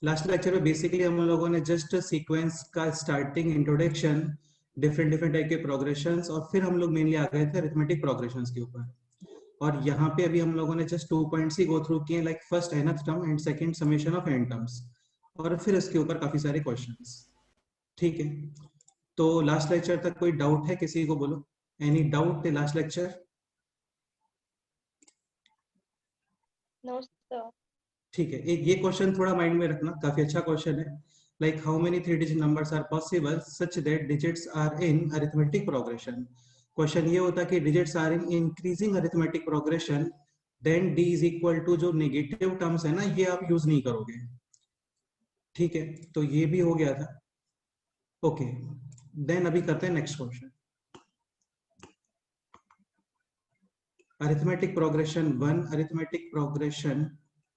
Last lecture में basically हम लोगों ने जस्ट सीक्वेंस का starting, introduction, different different type के प्रोग्रेशंस, और फिर हम लोग मेनली आ गए थे अरिथमेटिक प्रोग्रेशंस के ऊपर। और यहाँ पे अभी हम लोगों ने जस्ट 2 पॉइंट्स ही गो थ्रू किए, like first nth term and second summation of n terms, और फिर इसके ऊपर काफी सारे क्वेश्चंस। ठीक है, तो लास्ट लेक्चर तक कोई डाउट है किसी को? बोलो, any doubt last lecture? No sir. ठीक है, एक ये क्वेश्चन थोड़ा माइंड में रखना, काफी अच्छा क्वेश्चन है। Like how many 3 digit numbers are possible such that digits are in arithmetic progression. Question ये होता कि digits are in increasing arithmetic progression, then d is equal to, जो नेगेटिव टर्म्स है ना, ये आप यूज नहीं करोगे। ठीक है, तो ये भी हो गया था। ओके, देन अभी करते हैं next question. Arithmetic progression 1, arithmetic progression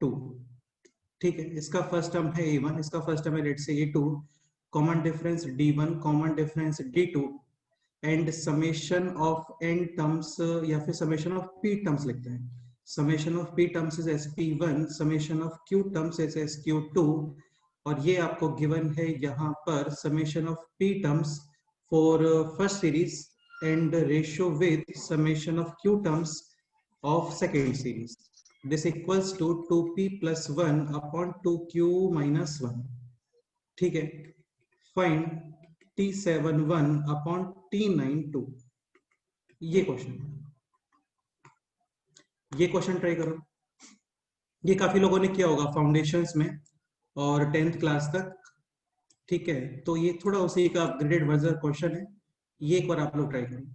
2। ठीक है, इसका फर्स्ट टर्म है a1, इसका फर्स्ट टर्म है लेट से a2, common difference d1, common difference d2, and summation of n terms, या फिर समेशन ऑफ p टर्म्स लिखते हैं। Summation of p terms is sp1, summation of q terms is sq2, और ये आपको given है यहाँ पर summation of p terms for first series and ratio with summation of q terms of second series. This equals to 2p plus 1 upon 2q minus 1. ठीक है, find t71 upon t92। ये question, ये question try करो। ये काफी लोगों ने किया होगा फाउंडेशंस में और 10th क्लास तक। ठीक है, तो ये थोड़ा उसी का अपग्रेडेड वर्जन क्वेश्चन है, ये एक बार आप लोग ट्राई करो।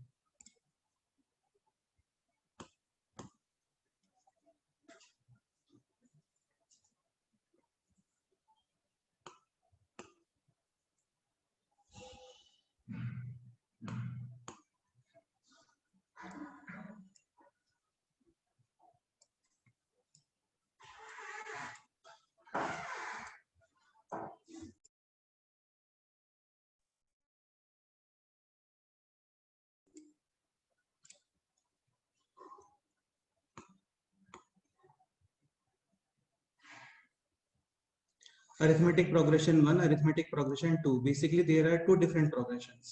arithmetic progression 1, arithmetic progression 2, basically there are two different progressions.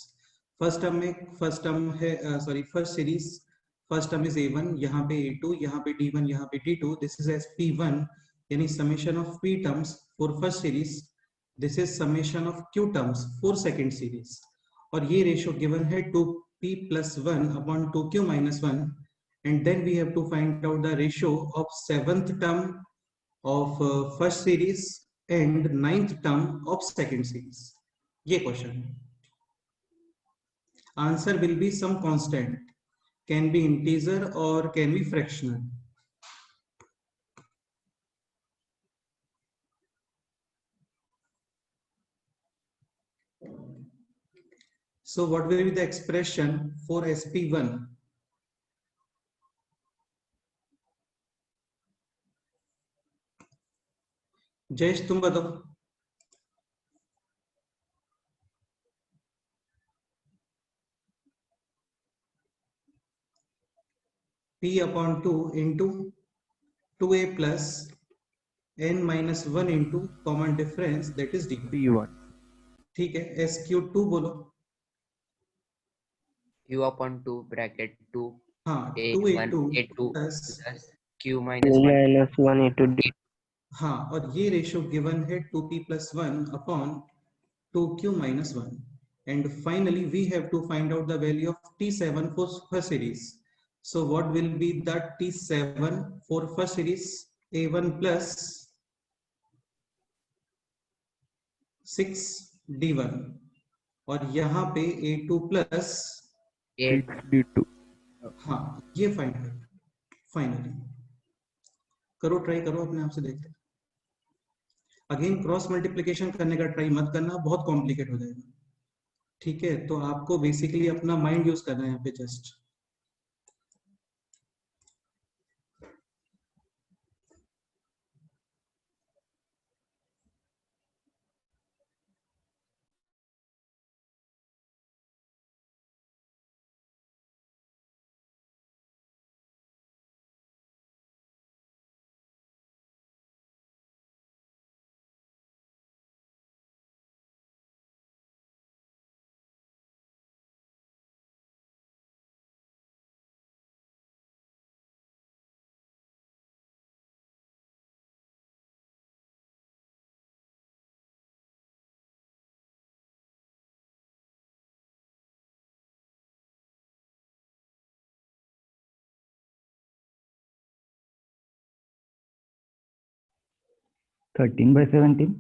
First term में, फर्स्ट टर्म है, sorry first series, first term is a1, यहाँ पे a2, यहाँ पे d1, यहाँ पे d2, this is S p1, यानी summation of p terms for first series, this is summation of q terms for second series, और ये रेशियो गिवन है 2p plus 1 upon 2q minus 1, and then we have to find out the ratio of seventh term of first series and ninth term of second series. ये question है। Answer will be some constant, can be integer और can be fractional. So what will be the expression for sp1? Jayesh तुम बताओ। p upon 2 into 2a plus n minus 1 into common difference, that is d1। P1 ठीक है, sq2 बोलो। q upon 2 bracket 2 हाँ, a1 2a2 a2 plus, plus q minus 1 minus 1 into d. हाँ, और ये ratio given है 2p plus 1 upon 2q minus 1, and finally we have to find out the value of t7 for first series. So what will be the t7 for first series? a1 plus 6d1, और यहाँ पे a2 plus, 8 d2. हाँ, ये find है। Finally करो, try करो, अपने आप से देखते। अगेन क्रॉस मल्टीप्लीकेशन करने का ट्राई मत करना, बहुत कॉम्प्लिकेट हो जाएगा। ठीक है, तो आपको बेसिकली अपना माइंड यूज करना है यहाँ पे जस्ट। 13/17.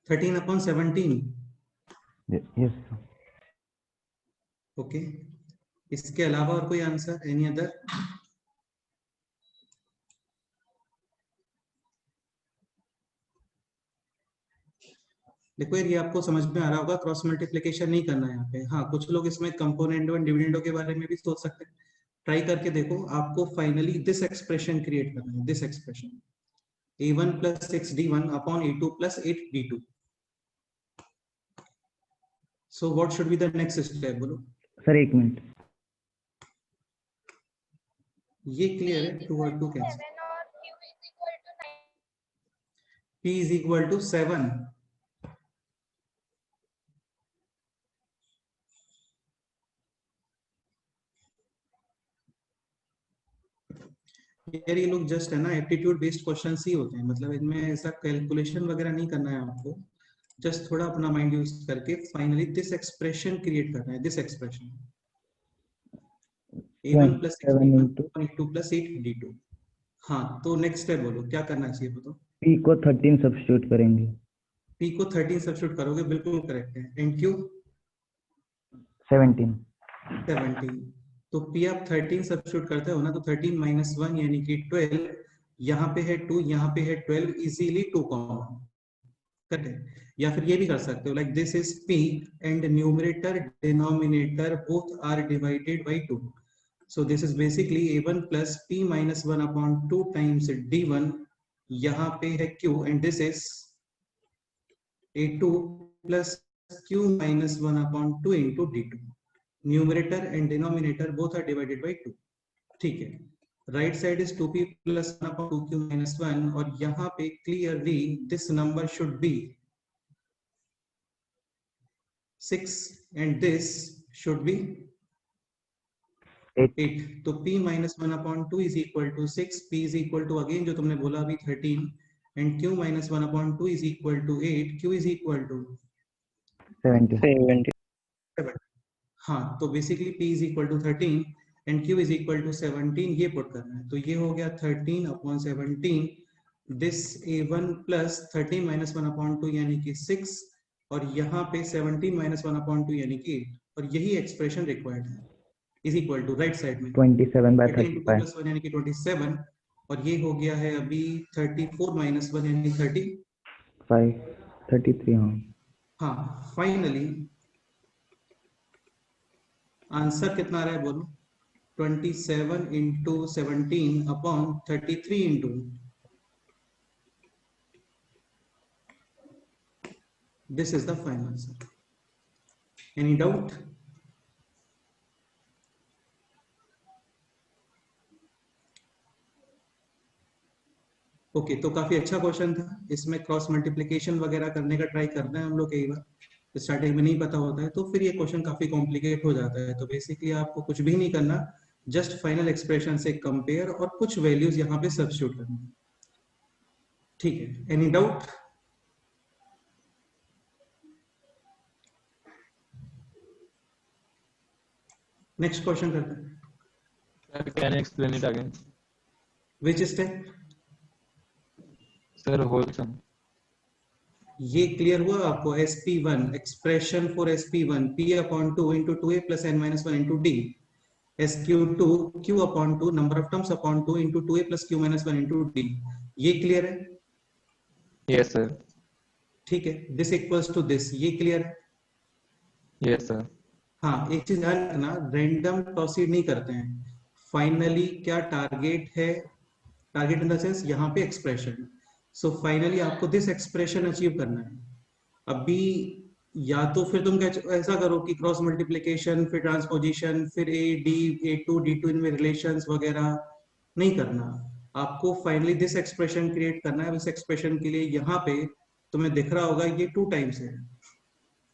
13/17. Yes. ओके, इसके अलावा और कोई आंसर, एनी अदर? देखो यार, ये आपको समझ में आ रहा होगा, क्रॉस मल्टीप्लिकेशन नहीं करना है यहाँ पे। हाँ, कुछ लोग इसमें कंपोनेंडो एंड डिविडेंडो के बारे में भी सोच सकते हैं। ट्राई करके देखो, आपको फाइनली दिस एक्सप्रेशन क्रिएट करना है, this expression a1 plus 6d1 upon a2 plus 8d2. So what should be the next step? बोलो सर 1 मिनट, ये क्लियर है? 2 और 2 कैंसिल, 7 और q is equal to 9. p is equal to 7. यार ये लोग जस्ट है ना एप्टीट्यूड बेस्ड क्वेश्चंस ही होते हैं, मतलब इनमें ऐसा कैलकुलेशन वगैरह नहीं करना है आपको, जस्ट थोड़ा अपना माइंड यूज करके फाइनली दिस एक्सप्रेशन क्रिएट करना है, this expression a1 plus 7 6d1 into a2 plus 8d2. हाँ, तो नेक्स्ट स्टेप बोलो, क्या करना चाहिए बताओ? p को 13 सब्स्टिट्यूट करेंगे। p को 13 सब्स्टिट्यूट करोगे, बिल्कुल करेक्ट है। And q 17। 17, तो p आप 13 सब्स्टिट्यूट करते हो ना, तो 13 minus 1 यानी कि 12, यहाँ पे है 2, यहाँ पे है 12, इजीली 2 कॉमन करेक्ट है। या फिर ये भी कर सकते हो, like this is p and numerator denominator both are divided by 2, so this is basically a1 plus p minus 1 upon 2 times d1, यहाँ पे है q and this is a2 plus q minus 1 upon 2 into d2, numerator and denominator both are divided by 2, ठीक है। Right side is 2p plus 1 upon 2q minus 1, और यहाँ पे clearly this number should B 6 and this should be 8, तो p minus 1 upon 2 is equal to 6, p is equal to again जो तुमने बोला अभी 13, and q minus 1 upon 2 is equal to 8, q is equal to 70। हाँ, तो basically p is equal to 13 and q is equal to 17, ये put करना है, तो ये हो गया 13 upon 17, this a1 plus 13 minus 1 upon 2 यानी कि 6, और यहाँ पे 17 minus 1 upon 2 यानी कि 8, और यही एक्सप्रेशन रिक्वायर्ड है, is equal to right side में 27/35 plus 1 यानी कि 27, और ये हो गया है अभी 34 minus 1 यानी 33। हाँ, फाइनली आंसर कितना आ रहा है बोलो? 27 into 17 upon 33 into, this is the final answer. Any doubt? Okay, तो काफी अच्छा क्वेश्चन था, इसमें क्रॉस मल्टीप्लिकेशन वगैरह करने का ट्राई करना है हम लोग कई बार, स्टार्टिंग में नहीं पता होता है तो फिर ये क्वेश्चन काफी कॉम्प्लिकेट हो जाता है। तो बेसिकली आपको कुछ भी नहीं करना, जस्ट फाइनल एक्सप्रेशन से कंपेयर और कुछ वैल्यूज यहाँ पे सब्स्टिट्यूट करना, ठीक है। Any doubt? नेक्स्ट क्वेश्चन करते हैं। Can you explain it again? Which step? Sir, whole sum. ये क्लियर हुआ आपको? sp1 expression for sp1 p upon 2 into 2a plus n minus 1 into d, sq2 q upon 2 number of terms upon 2 into 2a plus q minus 1 into d, ये clear है? Yes, sir. ठीक है, this equals to this, ये clear है? Yes, sir. हाँ, एक चीज ध्यान रखना, रैंडम प्रोसीड नहीं करते हैं, फाइनली क्या टारगेट है, टारगेट इन द सेंस यहाँ पे एक्सप्रेशन, सो फाइनली आपको दिस एक्सप्रेशन अचीव करना है। अभी या तो फिर तुम ऐसा करो कि क्रॉस मल्टीप्लिकेशन फिर ट्रांसपोजिशन फिर a d a2 d2 इनमें रिलेशंस वगैरह नहीं करना, आपको फाइनली दिस एक्सप्रेशन क्रिएट करना है। इस एक्सप्रेशन के लिए यहाँ पे तुम्हें दिख रहा होगा ये 2 टाइम्स है,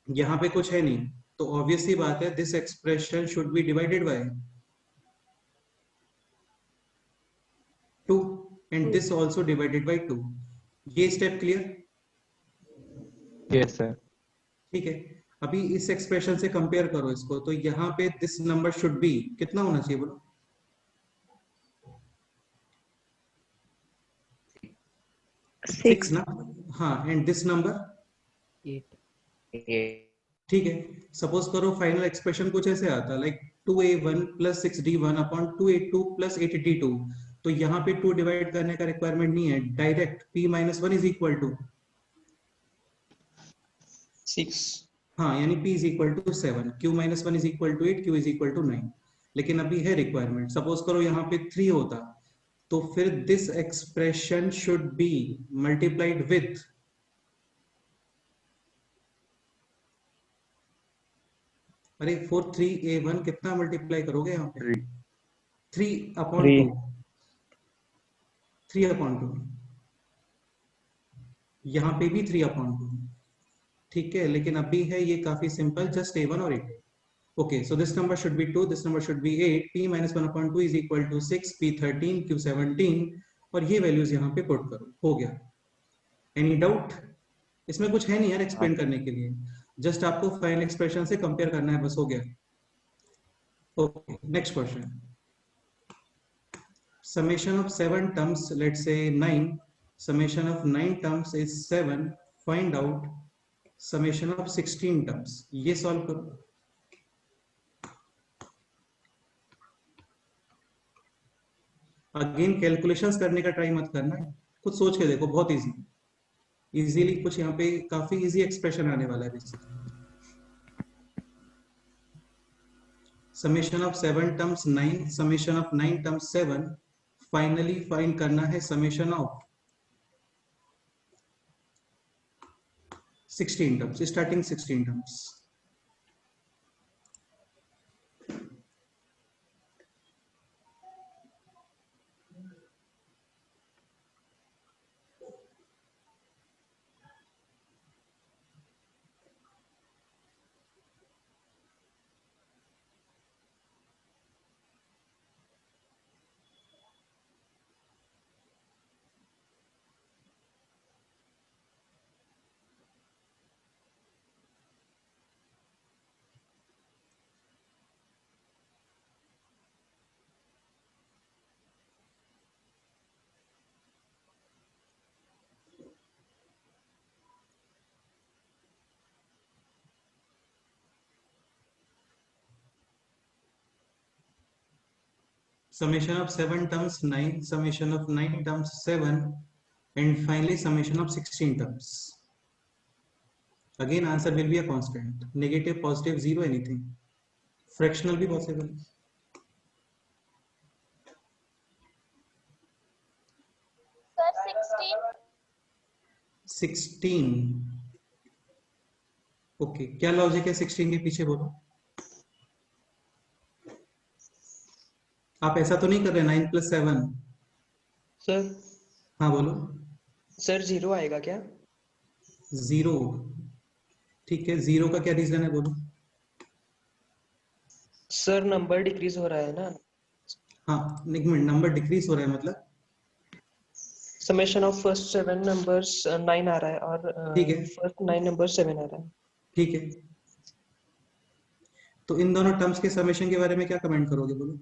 यहाँ पे कुछ है नहीं, तो ऑब्वियस सी बात है this expression should be divided by 2 and this also divided by 2, ये स्टेप क्लियर? Yes, sir. ठीक है, अभी इस एक्सप्रेशन से कंपेयर करो इसको, तो यहाँ पे दिस नंबर शुड बी कितना होना चाहिए बोलो? 6 ना, हाँ, एंड दिस नंबर 8 ठीक है। सपोज करो फाइनल एक्सप्रेशन कुछ ऐसे आता like 2a1 plus 6d1 upon 2a2 plus 8d2। तो यहाँ पे 2 डिवाइड करने का रिक्वायरमेंट नहीं है, direct p minus 1 is equal to 6। हाँ, यानी p is equal to 7, q minus 1 is equal to 8, q is equal to 9। लेकिन अभी है रिक्वायरमेंट, सपोज करो यहाँ पे 3 होता तो फिर this expression should be multiplied with, अरे 4 3a1 कितना मल्टीप्लाई करोगे यहाँ पे? 3 अपॉन 2, 3 अपॉन 2, यहाँ पे भी 3 अपॉन 2, ठीक है। लेकिन अभी है ये काफी सिंपल, जस्ट a1 और a2। Okay, so this number should be 2, this number should be 8, p minus 1 upon 2 is equal to 6, p 13, q 17, और ये वैल्यूज यहाँ पे पुट करो, हो गया। Any doubt? इसमें कुछ है नहीं यार एक्सप्लेन करने के लिए, जस्ट आपको फाइनल एक्सप्रेशन से कंपेयर करना है, बस हो गया। Okay, next question. Summation of 7 terms, let's say 9, summation of 9 terms is 7, find out summation of 16 terms। ये सॉल्व करो। अगेन कैलकुलेशंस करने का ट्राई मत करना, कुछ सोच के देखो, बहुत इजी, इजीली कुछ यहाँ पे काफी इजी एक्सप्रेशन आने वाला है। Summation of 7 terms 9, summation of 9 terms 7, finally find करना है summation of 16 terms, starting 16 terms. Summation of 7 terms 9, summation of 9 terms 7, and finally summation of 16 terms. Again answer will be a constant, negative, positive, zero, anything. Fractional भी possible. Sir, 16. 16, okay, क्या logic है 16 के पीछे बोलो। आप ऐसा तो नहीं कर रहे 9 प्लस 7? सर हाँ बोलो। सर 0 आएगा क्या? 0, ठीक है, 0 का क्या रीजन है बोलो। सर नंबर डिक्रीज हो रहा है ना। हाँ, एक मिनट, नंबर डिक्रीज हो रहा है मतलब? समेशन ऑफ फर्स्ट 7 नंबर्स 9 आ रहा है और ठीक है। फर्स्ट 9 नंबर 7 आ रहा है। ठीक है, तो इन दोनों टर्म्स के समेशन के बारे में क्या कमेंट करोगे बोलो।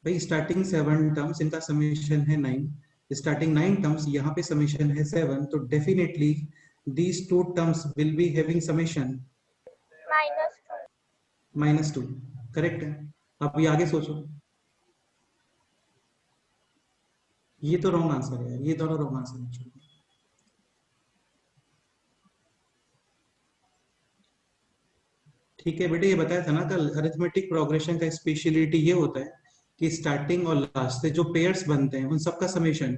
भाई स्टार्टिंग 7 टर्म्स, इनका समेशन है 9, स्टार्टिंग 9 टर्म्स, यहाँ पे समेशन है 7, तो definitely these two terms will be having summation -2, correct है। अब ये आगे सोचो, ये तो रॉन्ग आंसर है, ये दोनों रॉन्ग आंसर है। ठीक है बेटे, ये बताया था ना कल, अरिथमेटिक प्रोग्रेशन का स्पेशलिटी ये होता है कि स्टार्टिंग और लास्ट से जो पेयर्स बनते हैं उन सबका समेशन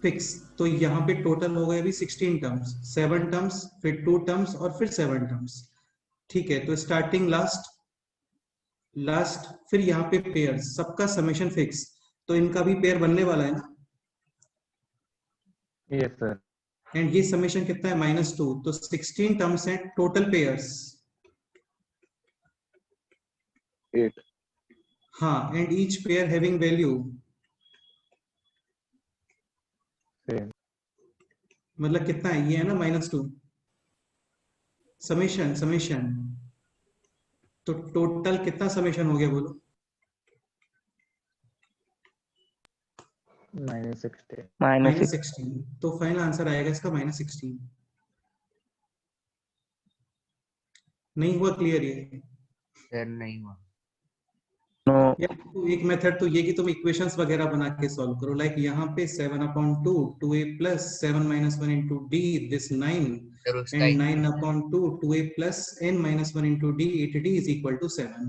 फिक्स। तो यहाँ पे टोटल हो गए अभी 16 टर्म्स, 7 टर्म्स, फिर 2 टर्म्स और फिर 7 टर्म्स। ठीक है, तो स्टार्टिंग लास्ट लास्ट फिर यहाँ पे पेयर्स, सबका समेशन फिक्स, तो इनका भी पेयर बनने वाला है ना। Yes, sir. एंड ये समेशन कितना है -2, तो 16 टर्म्स हैं, टोटल पेयर्स 8। हाँ, and each pair having value, Same. मतलब कितना है, ये है ना -2 समेशन। तो टोटल कितना समेशन हो गया बोलो। -16 -16, तो फाइनल आंसर आएगा इसका -16। नहीं हुआ क्लियर ये? सर नहीं हुआ। नो या तो एक मेथड तो ये कि तुम इक्वेशंस वगैरह बना के सॉल्व करो, लाइक यहाँ पे 7/2 2a plus 7 - 1 into d this 9 sir उसका and 9/2 2a plus n - 1 into d 8d is equal to 7।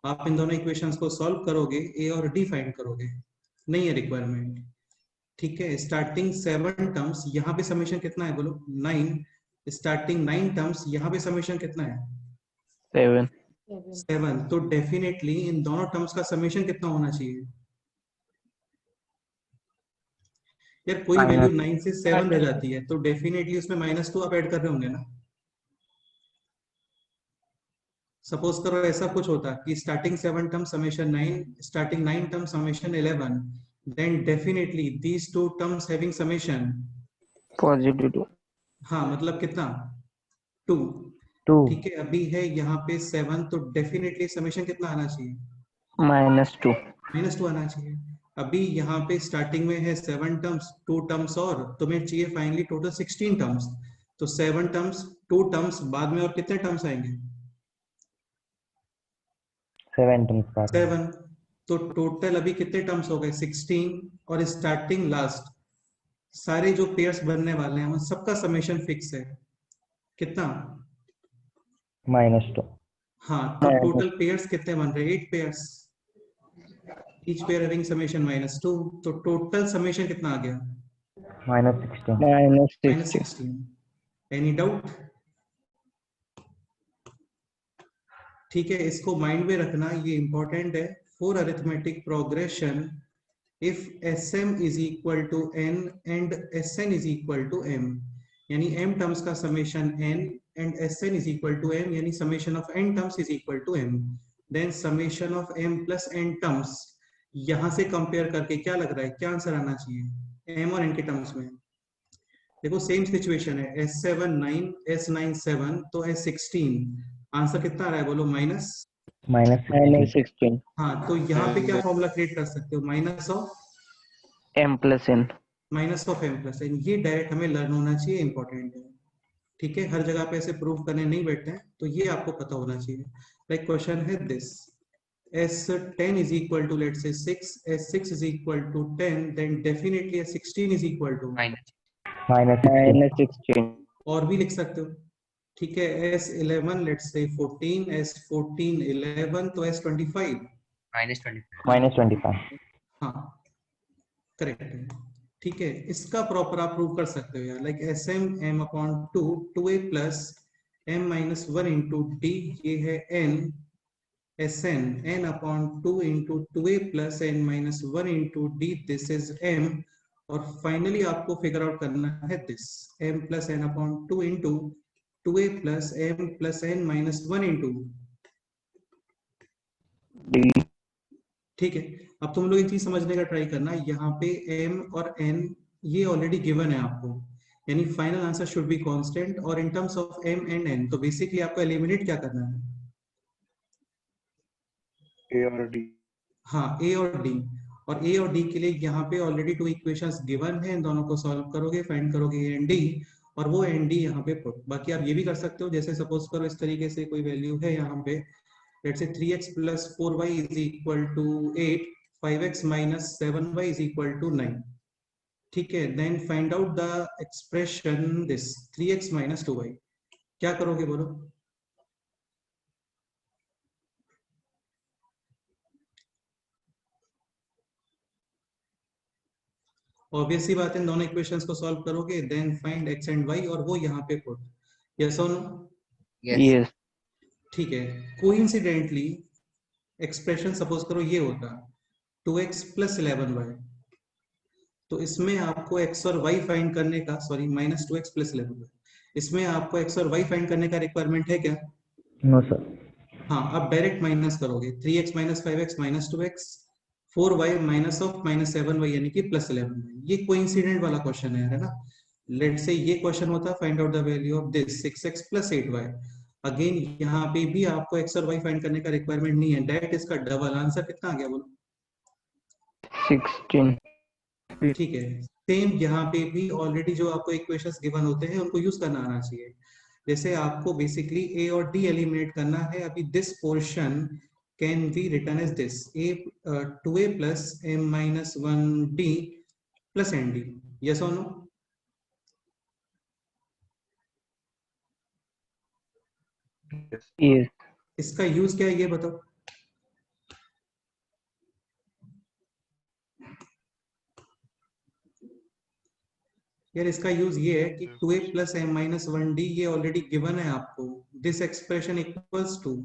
आप इन दोनों इक्वेशंस को सॉल्व करोगे, a और d फाइंड करोगे, नहीं है रिक्वायरमेंट। ठीक है, स्टार्टिंग 7 टर्म्स, यहाँ पे समेशन कितना है बोलो? 9। स्टार्टिंग 9 टर्म्स, यहाँ पे समेशन कितना है? 7। तो डेफिनेटली इन दोनों टर्म्स का समेशन कितना होना चाहिए? यार कोई वैल्यू 9 से 7 रह जाती है तो डेफिनेटली उसमें -2 आप ऐड कर रहे होंगे ना। सपोज करो ऐसा कुछ होता कि starting 7 term summation 9, starting 9 term summation 11, then definitely these two terms having summation +2। हाँ मतलब कितना? 2। 2 ठीक है, अभी है यहाँ पे 7, तो डेफिनेटली समेशन कितना आना चाहिए? -2। -2 आना चाहिए। अभी यहाँ पे स्टार्टिंग में है 7 टर्म्स, 2 टर्म्स और तुम्हें चाहिए फाइनली टोटल 16 टर्म्स, तो 7 टर्म्स 2 टर्म्स, बाद में और कितने टर्म्स आएंगे? 7 टर्म्स का 7। तो टोटल अभी कितने टर्म्स हो गए? 16। और स्टार्टिंग लास्ट सारे जो पेयर्स बनने वाले हैं उन सबका समेशन फिक्स है, कितना? -2 हाँ, तो टोटल पेयर्स कितने बन रहे हैं? 8 pairs, each pair having summation -2, तो टोटल समेशन कितना आ गया? -16 -16। Any doubt? ठीक है, इसको माइंड में रखना, ये इंपॉर्टेंट है। For arithmetic progression if sm is equal to n and sn is equal to m, यानी m टर्म्स का summation n and sn is equal to m, यानी summation of n terms is equal to m, then summation of m plus n terms, यहां से compare करके क्या लग रहा है, क्या आंसर आना चाहिए m और n के टर्म्स में? देखो सेम सिचुएशन है, S7 9, S9 7, तो S16 आंसर कितना आ रहा है बोलो? -16 हाँ, तो यहाँ पे क्या फॉर्मूला क्रिएट कर सकते हो? m + n। -m+n, ये डायरेक्ट हमें लर्न होना चाहिए, इंपॉर्टेंट है। ठीक है, हर जगह पे ऐसे प्रूव करने नहीं बैठते हैं, तो ये आपको पता होना चाहिए। लाइक क्वेश्चन है this, S10 is equal to let's say 6, S6 is equal to 10, then definitely S16 is equal to, -16 और भी लिख सकते हो। ठीक है, S11 let's say 14, S14 11, तो S25 -25। -25 हाँ करेक्ट है। ठीक है, इसका प्रॉपर आप प्रूव कर सकते हो यार, like Sm m/2 2a plus m-1 into d, ये है n, Sn n/2 into 2a plus n-1 into d, this is m, और फाइनली आपको फिगर आउट करना है this m plus n/2 into 2a plus m plus n-1 into d। ठीक है, अब तुम लोग एक चीज समझने का ट्राई करना, यहाँ पे m और n ये ऑलरेडी गिवन है आपको, यानी final answer should be constant, और in terms of m and n तो बेसिकली आपको एलिमिनेट क्या करना है? A और D। हाँ, a और d, और a और d के लिए यहाँ पे ऑलरेडी 2 इक्वेशंस गिवन है, इन दोनों को सॉल्व करोगे, फाइंड करोगे a एंड d, और वो एंड d यहाँ पे पुट। बाकी आप ये भी कर सकते हो, जैसे सपोज करो इस तरीके से कोई वैल्यू है यहाँ पे, let's say 3x plus 4y is equal to 8, 5x minus 7y is equal to 9। ठीक है, then find out the expression this 3x minus 2y, क्या करोगे बोलो? ऑब्वियसली बात है, दोनों इक्वेशंस को सॉल्व करोगे, then find x and y, और वो यहाँ पे पुट। यस और नो? yes ठीक है, कोइंसिडेंटली एक्सप्रेशन सपोज करो ये होता 2x plus 11y, तो इसमें आपको x और y फाइंड करने का, सॉरी -2x plus 11y, इसमें आपको x और y फाइंड करने का रिक्वायरमेंट है क्या? नो सर हाँ, आप डायरेक्ट माइनस करोगे, 3x minus 5x minus 2x 4y minus of -7y यानी कि +11y। ये कोइंसिडेंट वाला क्वेश्चन है ना। लेट्स से ये क्वेश्चन होता find out the value of this 6x + 8y, again यहाँ पे भी आपको x और y फाइंड करने का रिक्वायरमेंट नहीं है, डायरेक्ट इसका डबल आंसर कितना आ गया बोलो? 16 ठीक है, सेम यहाँ पे भी ऑलरेडी जो आपको इक्वेशंस गिवन होते हैं उनको यूज करना आना चाहिए। जैसे आपको बेसिकली ए और डी एलिमिनेट करना है। अभी this portion can be written as this a 2a plus m minus 1d plus n d. Yes और नो? Yes. इसका यूज क्या है ये बताओ। यार इसका यूज ये है कि 2a plus m minus 1d ये ऑलरेडी गिवन है आपको। This expression equals to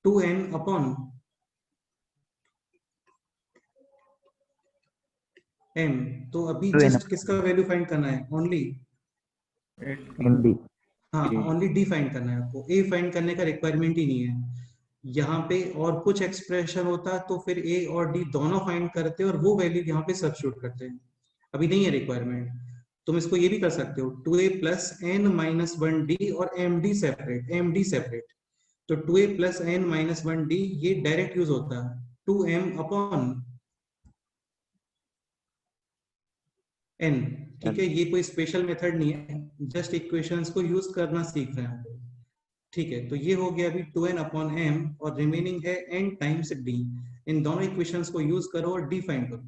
2n upon m। तो अभी 2n जस्ट किसका वैल्यू फाइंड करना है? Only MD। हाँ, ओनली डी फाइंड करना है आपको, ए फाइंड करने का रिक्वायरमेंट ही नहीं है। यहाँ पे और कुछ एक्सप्रेशन होता तो फिर ए और डी दोनों फाइंड करते और वो वैल्यू यहाँ पे सब्स्टिट्यूट करते हैं। अभी नहीं है रिक्वायरमेंट। तुम इसको ये भी कर सकते हो 2a plus n minus 1d और md सेपरेट। तो 2a plus n minus 1d ये डायरेक्ट यूज होता है 2m अपॉन n। ठीक है, ये कोई स्पेशल मेथड नहीं है, जस्ट इक्वेशंस को यूज करना सीख रहे हैं हम लोग। ठीक है, तो ये हो गया अभी 2n अपॉन m और रिमेनिंग है n टाइम्स d। इन दोनों इक्वेशंस को यूज करो और d फाइंड करो।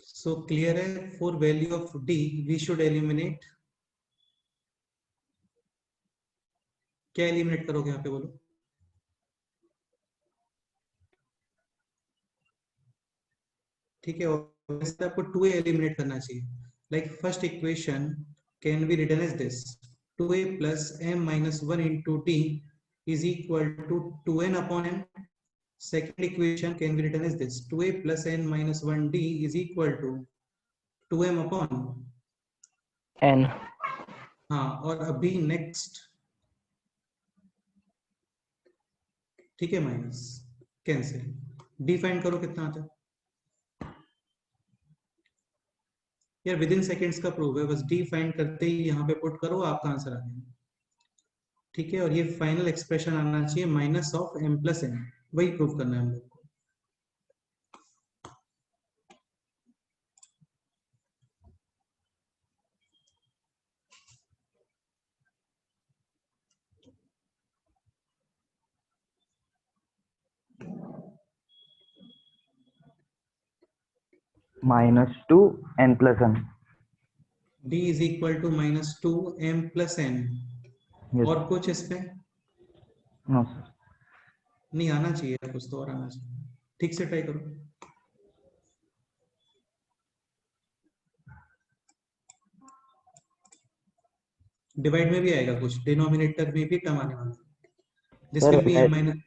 सो क्लियर है, for value of d we should eliminate. क्या एलिमिनेट करोगे यहाँ पे बोलो? ठीक है, और वैसे आपको 2a एलिमिनेट करना चाहिए। Like first equation can be written as this 2a plus m minus 1 into d is equal to 2n upon m। Second equation can be written as this 2a plus n minus 1d is equal to 2m upon N. हाँ, और अभी next ठीक है minus cancel D find करो कितना आता है यार, विद इन सेकेंड्स का प्रूफ है, बस डी फाइंड करते ही यहाँ पे पुट करो आपका आंसर आ जाएगा। ठीक है, और ये फाइनल एक्सप्रेशन आना चाहिए minus of m plus n, वही प्रूफ करना है हम लोग को। -2 n plus n। d is equal to -2 m plus n। Yes. और कुछ इसमें नो सर। नहीं आना चाहिए, कुछ तो और आना चाहिए। ठीक से ट्राई करो। डिवाइड में भी आएगा कुछ, डिनोमिनेटर में भी टर्म आने वाला है। This will be m minus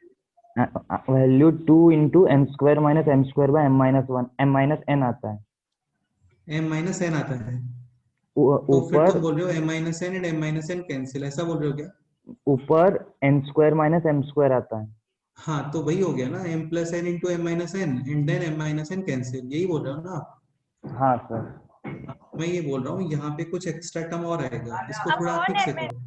value 2 into m square minus m square by m minus 1 m minus n आता है। m माइनस n आता है। तो फिर ऊपर तुम बोल रहे हो m minus n and m minus n cancel, ऐसा बोल रहे हो क्या? ऊपर n square minus m square आता है। हाँ, तो वही हो गया ना, m plus n into m minus n and then m minus n cancel, यही बोल रहे हो ना आप? हाँ सर। मैं ये बोल रहा हूँ यहाँ पे कुछ एक्स्ट्रा टर्म और आएगा, इसको थोड़ा ठीक से करो।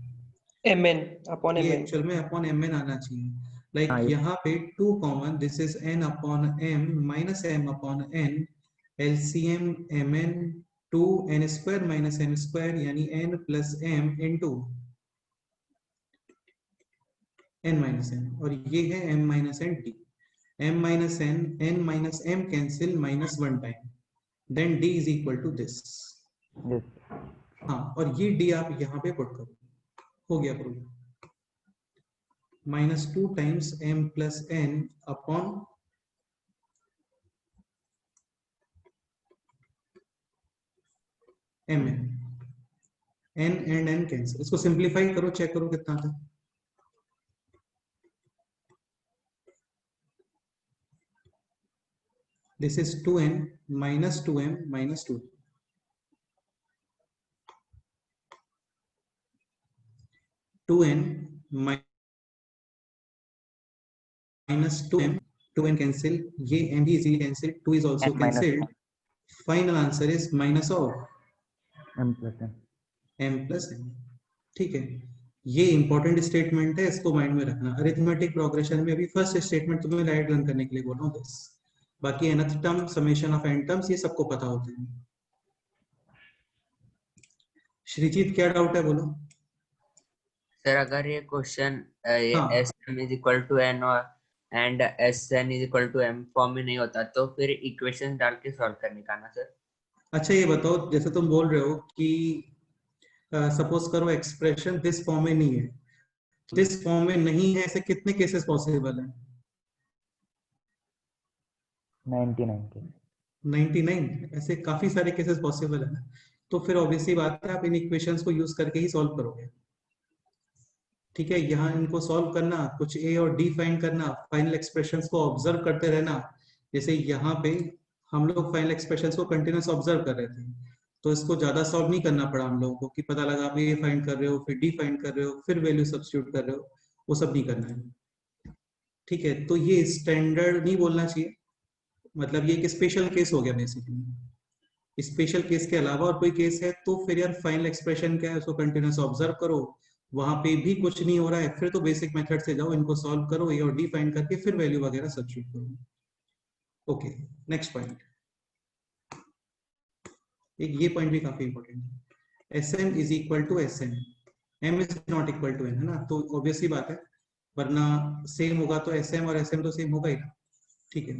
mn upon ये mn। एक्चुअल में अपॉन mn आना चाहिए। लाइक यहाँ पे 2 common, this is n upon m minus m upon n, LCM mn 2 n square minus m square यानी n plus m into n minus n, और ये है m minus n d। m minus n minus m cancel minus 1 time, then d is equal to दिस। Yes. हाँ, और ये d आप यहाँ पे पुट करो, हो गया proof. -2 times m plus n upon m n and n cancel, इसको सिंप्लीफाई करो, चेक करो कितना था। This is 2n minus 2m minus 2, 2n minus 2m, 2n cancel, ये m भी easily cancel, 2 is also M minus cancelled. Final answer is minus of m plus n. m plus n। ठीक है, ये important statement है, इसको mind में रखना। Arithmetic progression में अभी फर्स्ट स्टेटमेंट तुम्हें राइट रन करने के लिए बोल रहा हूँ बस, बाकी nth term, summation of n terms, ये सबको पता होता है। श्रीजीत क्या डाउट है बोलो। सर अगर ये क्वेश्चन ये हाँ। Sm is equal to n और and Sn is equal to m form में नहीं होता तो फिर इक्वेशन डाल के सॉल्व करने का ना सर। अच्छा ये बताओ, जैसे तुम बोल रहे हो कि सपोज करो एक्सप्रेशन दिस फॉर्म में नहीं है, दिस फॉर्म में नहीं है, ऐसे कितने केसेस पॉसिबल हैं? 99 के। 99, ऐसे काफी सारे केसेस पॉसिबल है ना। तो फिर ऑब्वियसली बात है, आप इन इक्वेशंस को यूज करके ही सॉल्व करोगे। ठीक है, यहाँ इनको सॉल्व करना, कुछ ए और डी फाइंड करना, फाइनल एक्सप्रेशंस को ऑब्जर्व करते रहना। जैसे यहाँ पे हम लोग फाइनल एक्सप्रेशंस को कंटिन्यूस ऑब्जर्व कर रहे थे, तो इसको ज्यादा सॉल्व नहीं करना पड़ा हम लोगों को, कि पता लगा आप ए फाइंड कर रहे हो, फिर डी फाइंड कर रहे हो, फिर वैल्यू सब्स्टिट्यूट कर रहे हो, वो सब नहीं करना है। ठीक है, तो ये स्टैंडर्ड नहीं बोलना चाहिए, मतलब ये एक स्पेशल केस हो गया बेसिकली। स्पेशल केस के अलावा और कोई केस है तो फिर यार फाइनल एक्सप्रेशन क्या है, उसको कंटिन्यूस ऑब्जर्व करो, वहां पे भी कुछ नहीं हो रहा है, फिर तो बेसिक मेथड से जाओ, इनको सॉल्व करो, ए और डी फाइंड करके फिर वैल्यू वगैरह सब्स्टिट्यूट करो। ओके, नेक्स्ट पॉइंट, एक ये पॉइंट भी काफी इंपॉर्टेंट है। Sm is equal to Sn, m is not equal to n, है ना, तो ऑब्वियसली बात है, वरना सेम होगा तो Sm और Sm तो सेम होगा ही ना। ठीक है,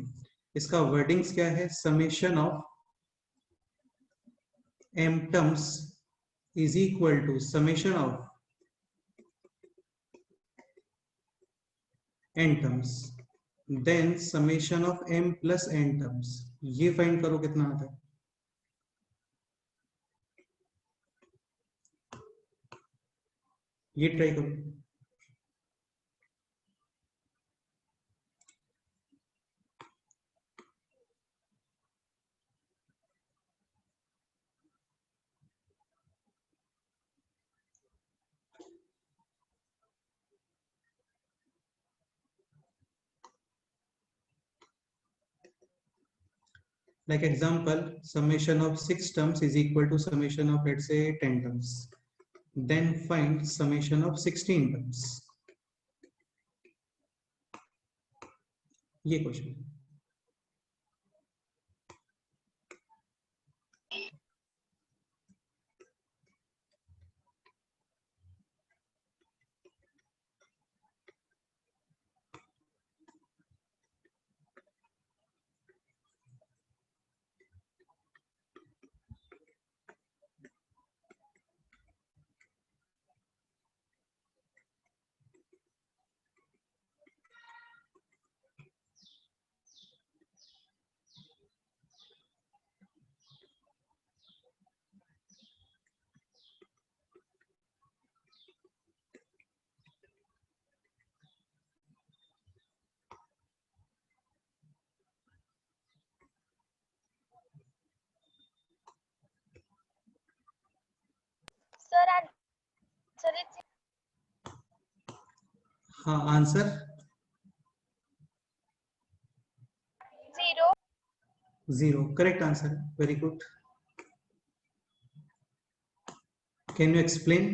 इसका वर्डिंग्स क्या है, summation of m terms is equal to summation of n terms, then summation of m plus n terms. ये फाइंड करो कितना आता है। ये ट्राई करो। Like example, summation of 6 terms is equal to summation of, let's say, 10 terms. Then find summation of 16 terms. ये question है। Sir, answer is हाँ, आंसर 0. 0 करेक्ट आंसर है। Very good. Can you explain?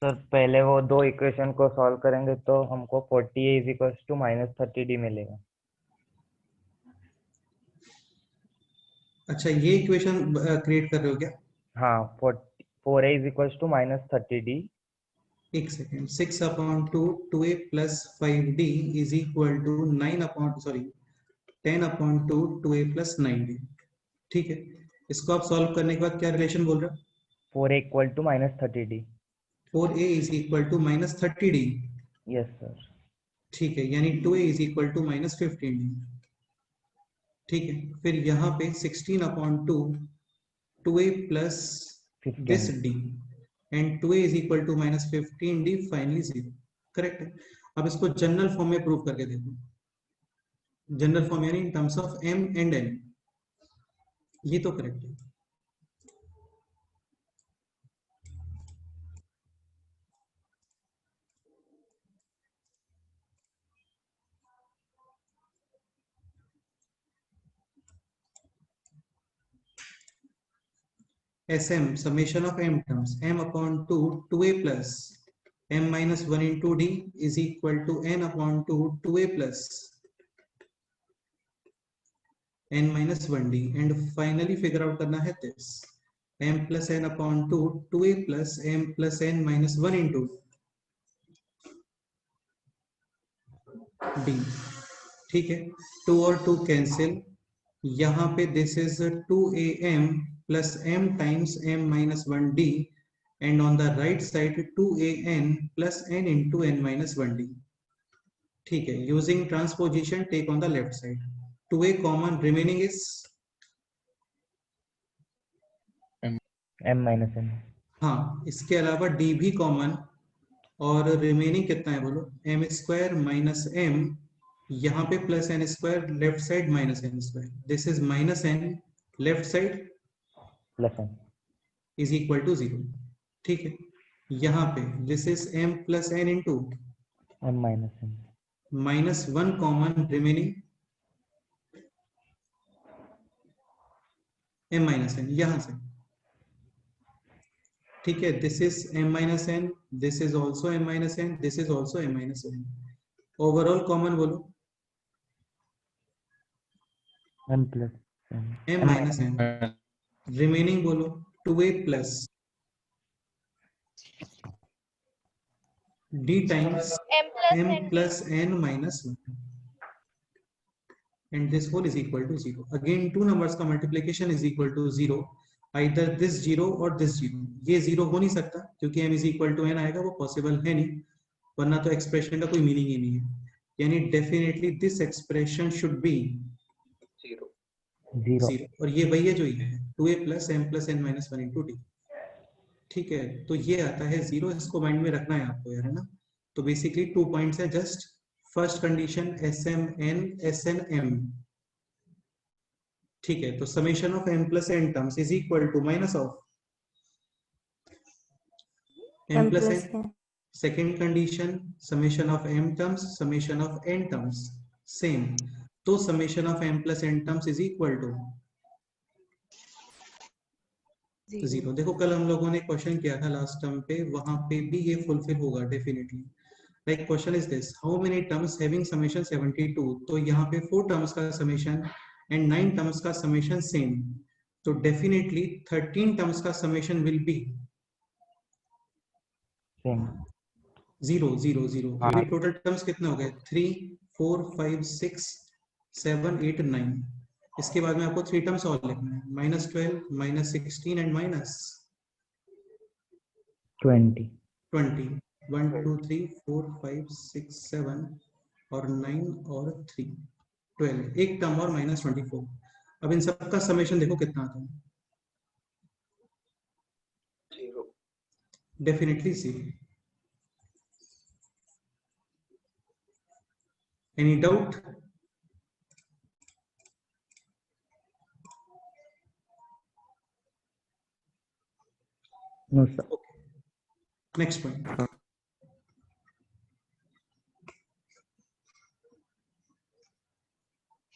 Sir पहले वो दो equation को solve करेंगे तो हमको 40a is equal to -30d मिलेगा। अच्छा, ये इक्वेशन क्रिएट कर रहे हो क्या? हाँ, 4a is equal to -30d। एक second, 6 upon 2 2a plus 5d is equal to 10 upon 2 2a plus 9d। ठीक है, इसको आप सॉल्व करने के बाद क्या रिलेशन बोल रहे हो? 4a equal to -30d। 4a is equal to -30d। Yes sir. ठीक है, यानी 2a is equal to minus 15d। ठीक है, फिर यहाँ पे 16/2 2a plus this 15 d and 2a is equal to minus 15d finally 0। Correct है। अब इसको जनरल फॉर्म में प्रूव करके देखो। जनरल फॉर्म यानी इन terms of m and n, ये तो करेक्ट है। Sm summation of m terms m upon 2 2a plus m minus 1 into d is equal to n upon 2 2a plus n minus 1d and finally figure out करना है this m plus n upon 2 2a plus m plus n minus 1 into d। ठीक है, 2 और 2 cancel, यहाँ पे this is 2am plus m times m minus 1d and on the right side 2an plus n into n minus 1d। ठीक है, using transposition take on the left side, 2a common remaining is m minus n। हाँ, इसके अलावा d भी common और remaining कितना है बोलो, m स्क्वायर माइनस m, यहाँ पे plus n square, left side minus n square, this is minus n, left side plus n is equal to 0। ठीक है, यहाँ पे this is m plus n into m minus n minus 1 common, remaining m minus n यहाँ से। ठीक है, this is m minus n, this is also m minus n, this is also m minus n। Overall common बोलो, m plus n m minus n, remaining बोलो 2a plus d times m plus m n plus n minus 1 and this whole is equal to 0. Again two numbers का multiplication is equal to 0, either this 0 or this 0। ये 0 हो नहीं सकता क्योंकि m is equal to n आएगा, वो possible है नहीं, वरना तो expression का कोई meaning ही नहीं है। यानी definitely this expression should be 0 0 और ये वही है जो ये है 2a plus m plus n minus 1 into d। ठीक है, तो ये आता है 0, इसको माइंड में रखना है आपको यार, है ना। तो बेसिकली 2 पॉइंट्स है, just first condition SMN SNM। ठीक है, तो summation of m plus n terms is equal to minus of m plus n। Second condition summation of m terms summation of n terms same, तो summation of m plus n terms is equal to 0। देखो कल हम लोगों ने question किया था last term पे, वहां पे भी ये फुलफिल होगा definitely. Like question is this, how many terms having summation 72, तो यहाँ पे 4 टर्म्स का समेशन एंड 9 टर्म्स का समेशन सेम, तो डेफिनेटली 13 टर्म्स का समेशन विल बी सेम 0 0 0। अभी टोटल टर्म्स कितने हो गए, 3 4 5 6 7 8 9। इसके बाद में आपको 3 टर्म्स और लिखना है, -12 -16 एंड20 -20। 1 2 3 4 5 6 7 और 9 और 3 12, एक टर्म और -24। अब इन सब का समेशन देखो कितना आता है, definitely 0। Any doubt? No sir. Next point,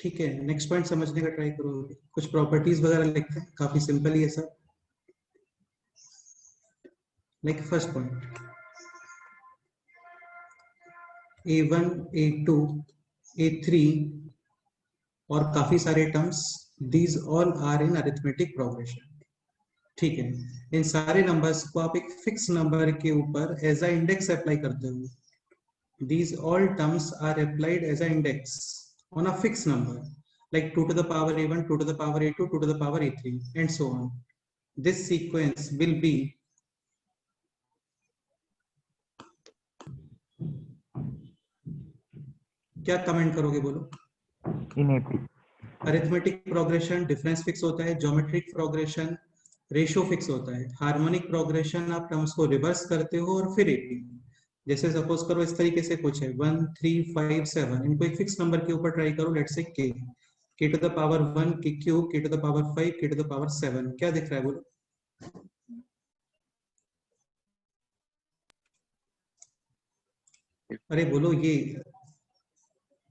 ठीक है, नेक्स्ट पॉइंट समझने का ट्राई करो। कुछ प्रॉपर्टीज वगैरह लिखते हैं, काफी सिंपल ही है सब। Like first point, A1 A2 A3 और काफी सारे terms, these all are in arithmetic progression. ठीक है, इन सारे नंबर्स को आप एक फिक्स नंबर के ऊपर एज अ इंडेक्स अप्लाई करते हो। These all terms are applied as an index on a fixed number, like 2 to the power a1, 2 to the power a2, 2 to the power a3, and so on. This sequence will be क्या comment करोगे बोलो? In AP. Arithmetic progression difference fix होता है, geometric progression ratio fix होता है, harmonic progression आप terms को reverse करते हो और फिर एपी। जैसे सपोज करो इस तरीके से कुछ है 1 3 5 7, इनको एक फिक्स नंबर के ऊपर ट्राई करो, let's say k to the power 1 k cube k to the power 5 k to the power 7, क्या दिख रहा है बोलो? अरे बोलो, ये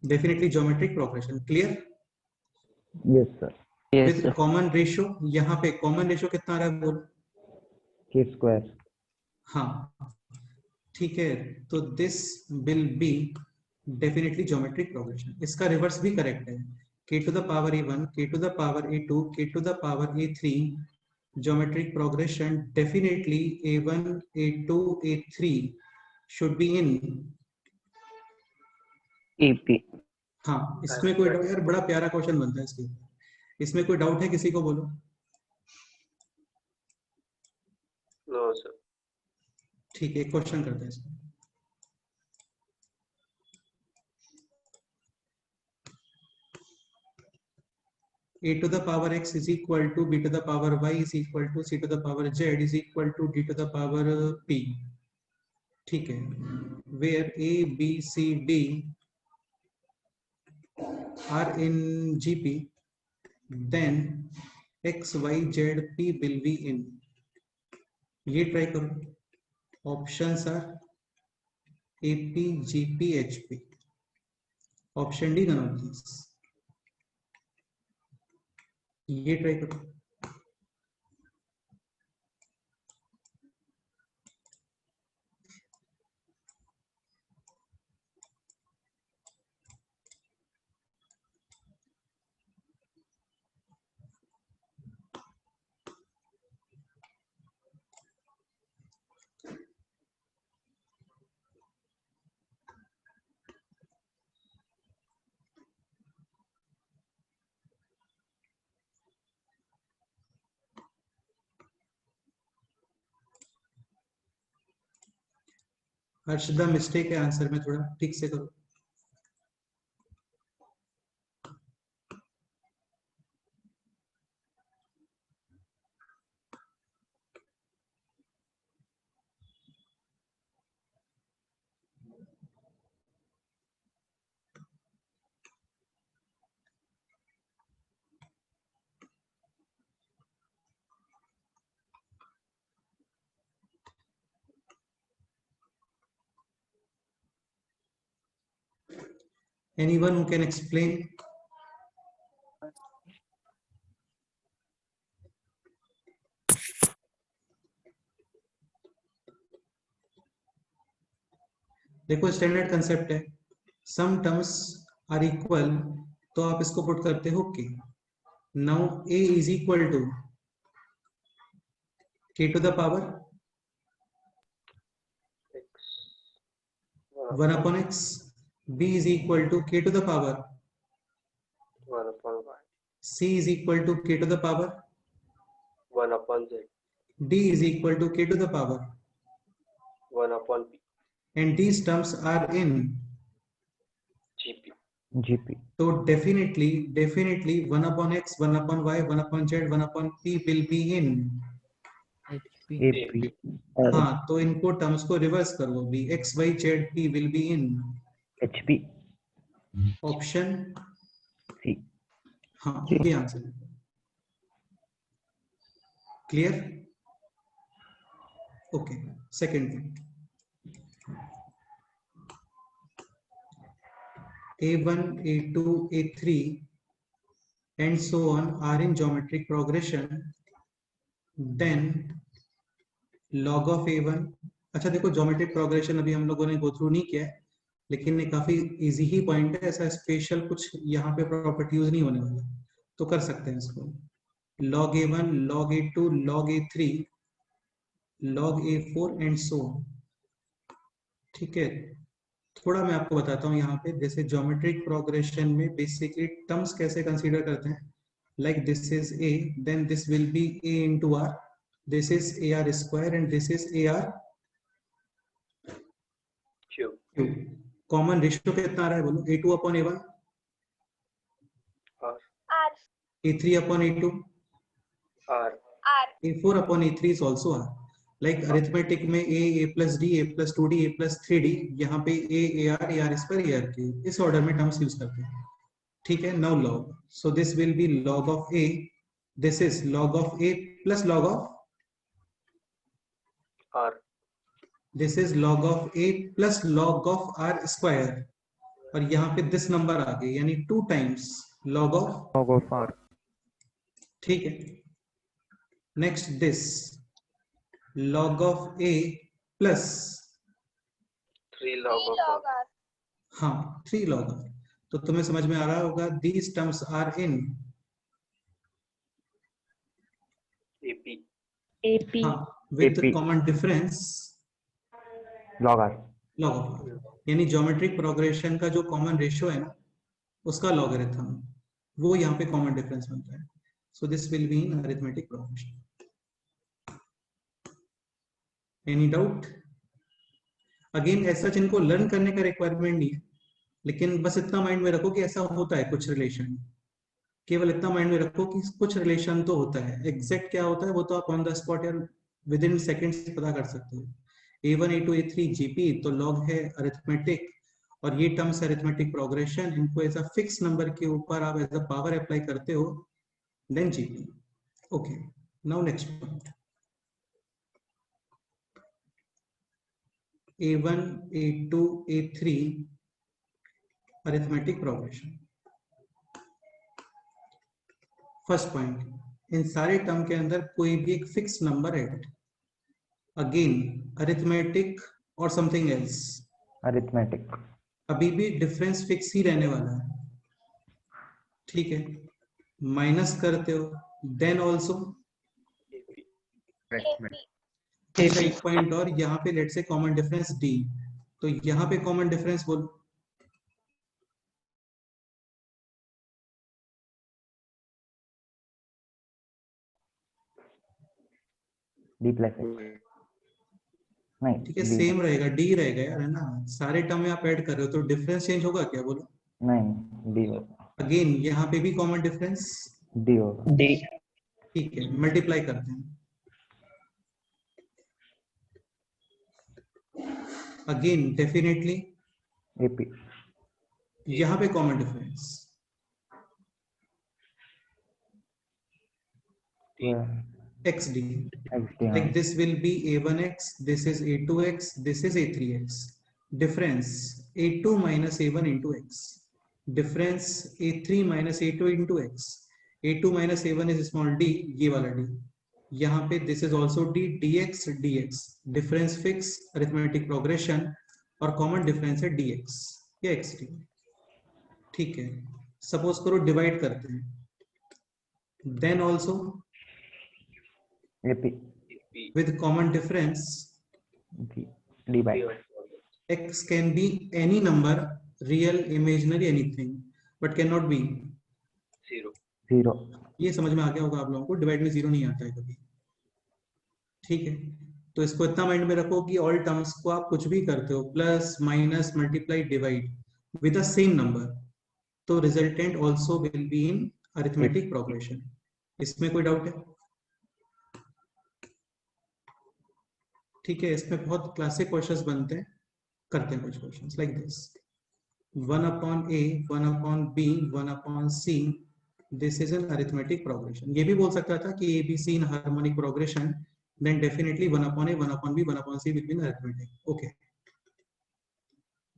definitely geometric progression. Clear? Yes sir. yes with sir. Common ratio, यहाँ पे कॉमन रेशियो कितना आ रहा है बोलो? के स्क्वायर। हाँ ठीक है, तो this will be definitely geometric progression. इसका रिवर्स भी करेक्ट है, k to the power a1 k to the power a2 k to the power a3 geometric progression definitely a1 a2 a3 should be in. EP. हाँ, इसमें कोई doubt? यार बड़ा प्यारा question बनता है इसके ऊपर, इसमें कोई डाउट है किसी को? बोलो। No sir. ठीक है, एक क्वेश्चन करते हैं इसमें। a to the power x is equal to b to the power y is equal to c to the power z is equal to d to the power p। ठीक है, where a b c d are in gp, then x y z p will be in। ये try करो, options are ap gp hp, option D none of this. ये try करो। Harshada mistake है answer में, थोड़ा ठीक से करो। Anyone who can explain? देखो स्टैंडर्ड कंसेप्ट है, सम टर्म्स आर इक्वल, तो आप इसको पुट करते हो के। Now a is equal to k to the power 1 upon x, b is equal to k to the power 1 upon y, c is equal to k to the power 1 upon z, d is equal to k to the power, 1 upon p, and these terms are in gp। GP. तो definitely 1 upon x 1 upon y 1 upon z 1 upon p will be in। AP. हाँ, तो इनको terms को reverse करो भी, x y z p will be in HP. Option C. हाँ, ये answer है। Clear? Okay, second point, a1 a2 a3 and so on are in geometric progression, then log of a1। अच्छा देखो, geometric progression अभी हम लोगों ने go through नहीं किया है, लेकिन ये काफी इजी ही पॉइंट है, ऐसा स्पेशल कुछ यहाँ पे प्रॉपर्टी यूज नहीं होने वाला, तो कर सकते हैं इसको। log a1 log a2 log a3 log a4 and so. ठीक है, थोड़ा मैं आपको बताता हूँ यहाँ पे, जैसे ज्योमेट्रिक प्रोग्रेशन में बेसिकली टर्म्स कैसे कंसीडर करते हैं, like this is a, then this will be a into r, this is ar square and this is ar Q। cube। Common ratio कितना आ रहा है बोलो? A2 upon A1, R, R, A3 upon A2, R, R, A4 upon A3 is also R. Like arithmetic में A plus D, A plus 2D, A plus 3D, यहाँ पे A, AR, AR square, ARK, इस order में terms use करते हैं. ठीक है. Now log. So this will be log of A. This is log of A plus log of. R, This is log of A plus log of R square. और यहाँ पे this number आ गए, यानी 2 times log of. log of R. ठीक है. Next this log of A plus 3 3 log of log R, R, हाँ 3 log R. तो तुम्हें समझ में आ रहा होगा these terms are in AP, AP. हाँ with AP. common difference log R. log of R. यानी ज्योमेट्रिक प्रोग्रेशन का जो कॉमन रेशियो है ना उसका लॉगरिथम वो यहाँ पे कॉमन डिफरेंस बनता है. So this will be in arithmetic progression. Any doubt? Again ऐसा इनको लर्न करने का रिक्वायरमेंट नहीं है, लेकिन बस इतना माइंड में रखो कि ऐसा होता है कुछ रिलेशन. केवल इतना माइंड में रखो कि कुछ रिलेशन तो होता है. एग्जैक्ट क्या होता है वो तो आप ऑन द स्पॉट या विद इन सेकेंड्स पता कर सकते हो. A1, A2, A3, GP तो लॉग है अरिथमेटिक, और ये टर्म्स अरिथमेटिक प्रोग्रेशन. इनको एज अ फिक्स नंबर के ऊपर आप एज अ पावर अप्लाई करते हो, then GP. Okay. Now next point. A1, A2, A3 arithmetic progression. First point, इन सारे टर्म के अंदर कोई भी एक फिक्स नंबर है. अगेन अरिथमेटिक और समथिंग एल्स, arithmetic. अभी भी डिफरेंस फिक्स ही रहने वाला है. ठीक है. माइनस करते हो देन ऑल्सो. AP, अच्छा एक पॉइंट और, यहाँ पे लेट से कॉमन डिफरेंस D, तो यहाँ पे कॉमन डिफरेंस बोलो. D plus X. नहीं ठीक है. D सेम रहेगा, D रहेगा यार, है ना. सारे टर्म में आप ऐड कर रहे हो तो डिफरेंस चेंज होगा क्या बोलो? नहीं D होगा. अगेन यहाँ पे भी कॉमन डिफरेंस D होगा. D. ठीक है. मल्टीप्लाई करते हैं. Again definitely AP. यहाँ पे common difference. XD. XD. Like this will be A1x, this is A2x, this is A3x. Difference A2 minus A1 into x. Difference A3 minus A2 into x. A2 minus A1 is small d, ये वाला d. यहाँ पे this is also d, dx, dx. Difference fix, arithmetic progression, और common difference है dx या xd. ठीक है. Suppose करो divide करते हैं. Then also AP. AP, with common difference D by x can be any number, real, imaginary, anything, but cannot be 0, 0. ये समझ में आ गया होगा आप लोगों को. डिवाइड में 0 नहीं आता है कभी. ठीक है. तो इसको इतना माइंड में रखो कि ऑल टर्म्स को आप कुछ भी करते हो, plus minus multiply divide with the same number, तो resultant also will be in arithmetic progression. इसमें कोई डाउट है? ठीक है. इसमें बहुत क्लासिक क्वेश्चंस बनते हैं. करते हैं कुछ questions like this. 1 upon A, 1 upon B, 1 upon C. This is an arithmetic progression. ये भी बोल सकता था कि A, B, C in harmonic progression. Then definitely 1 upon A, 1 upon B, 1 upon C will be in arithmetic. Okay.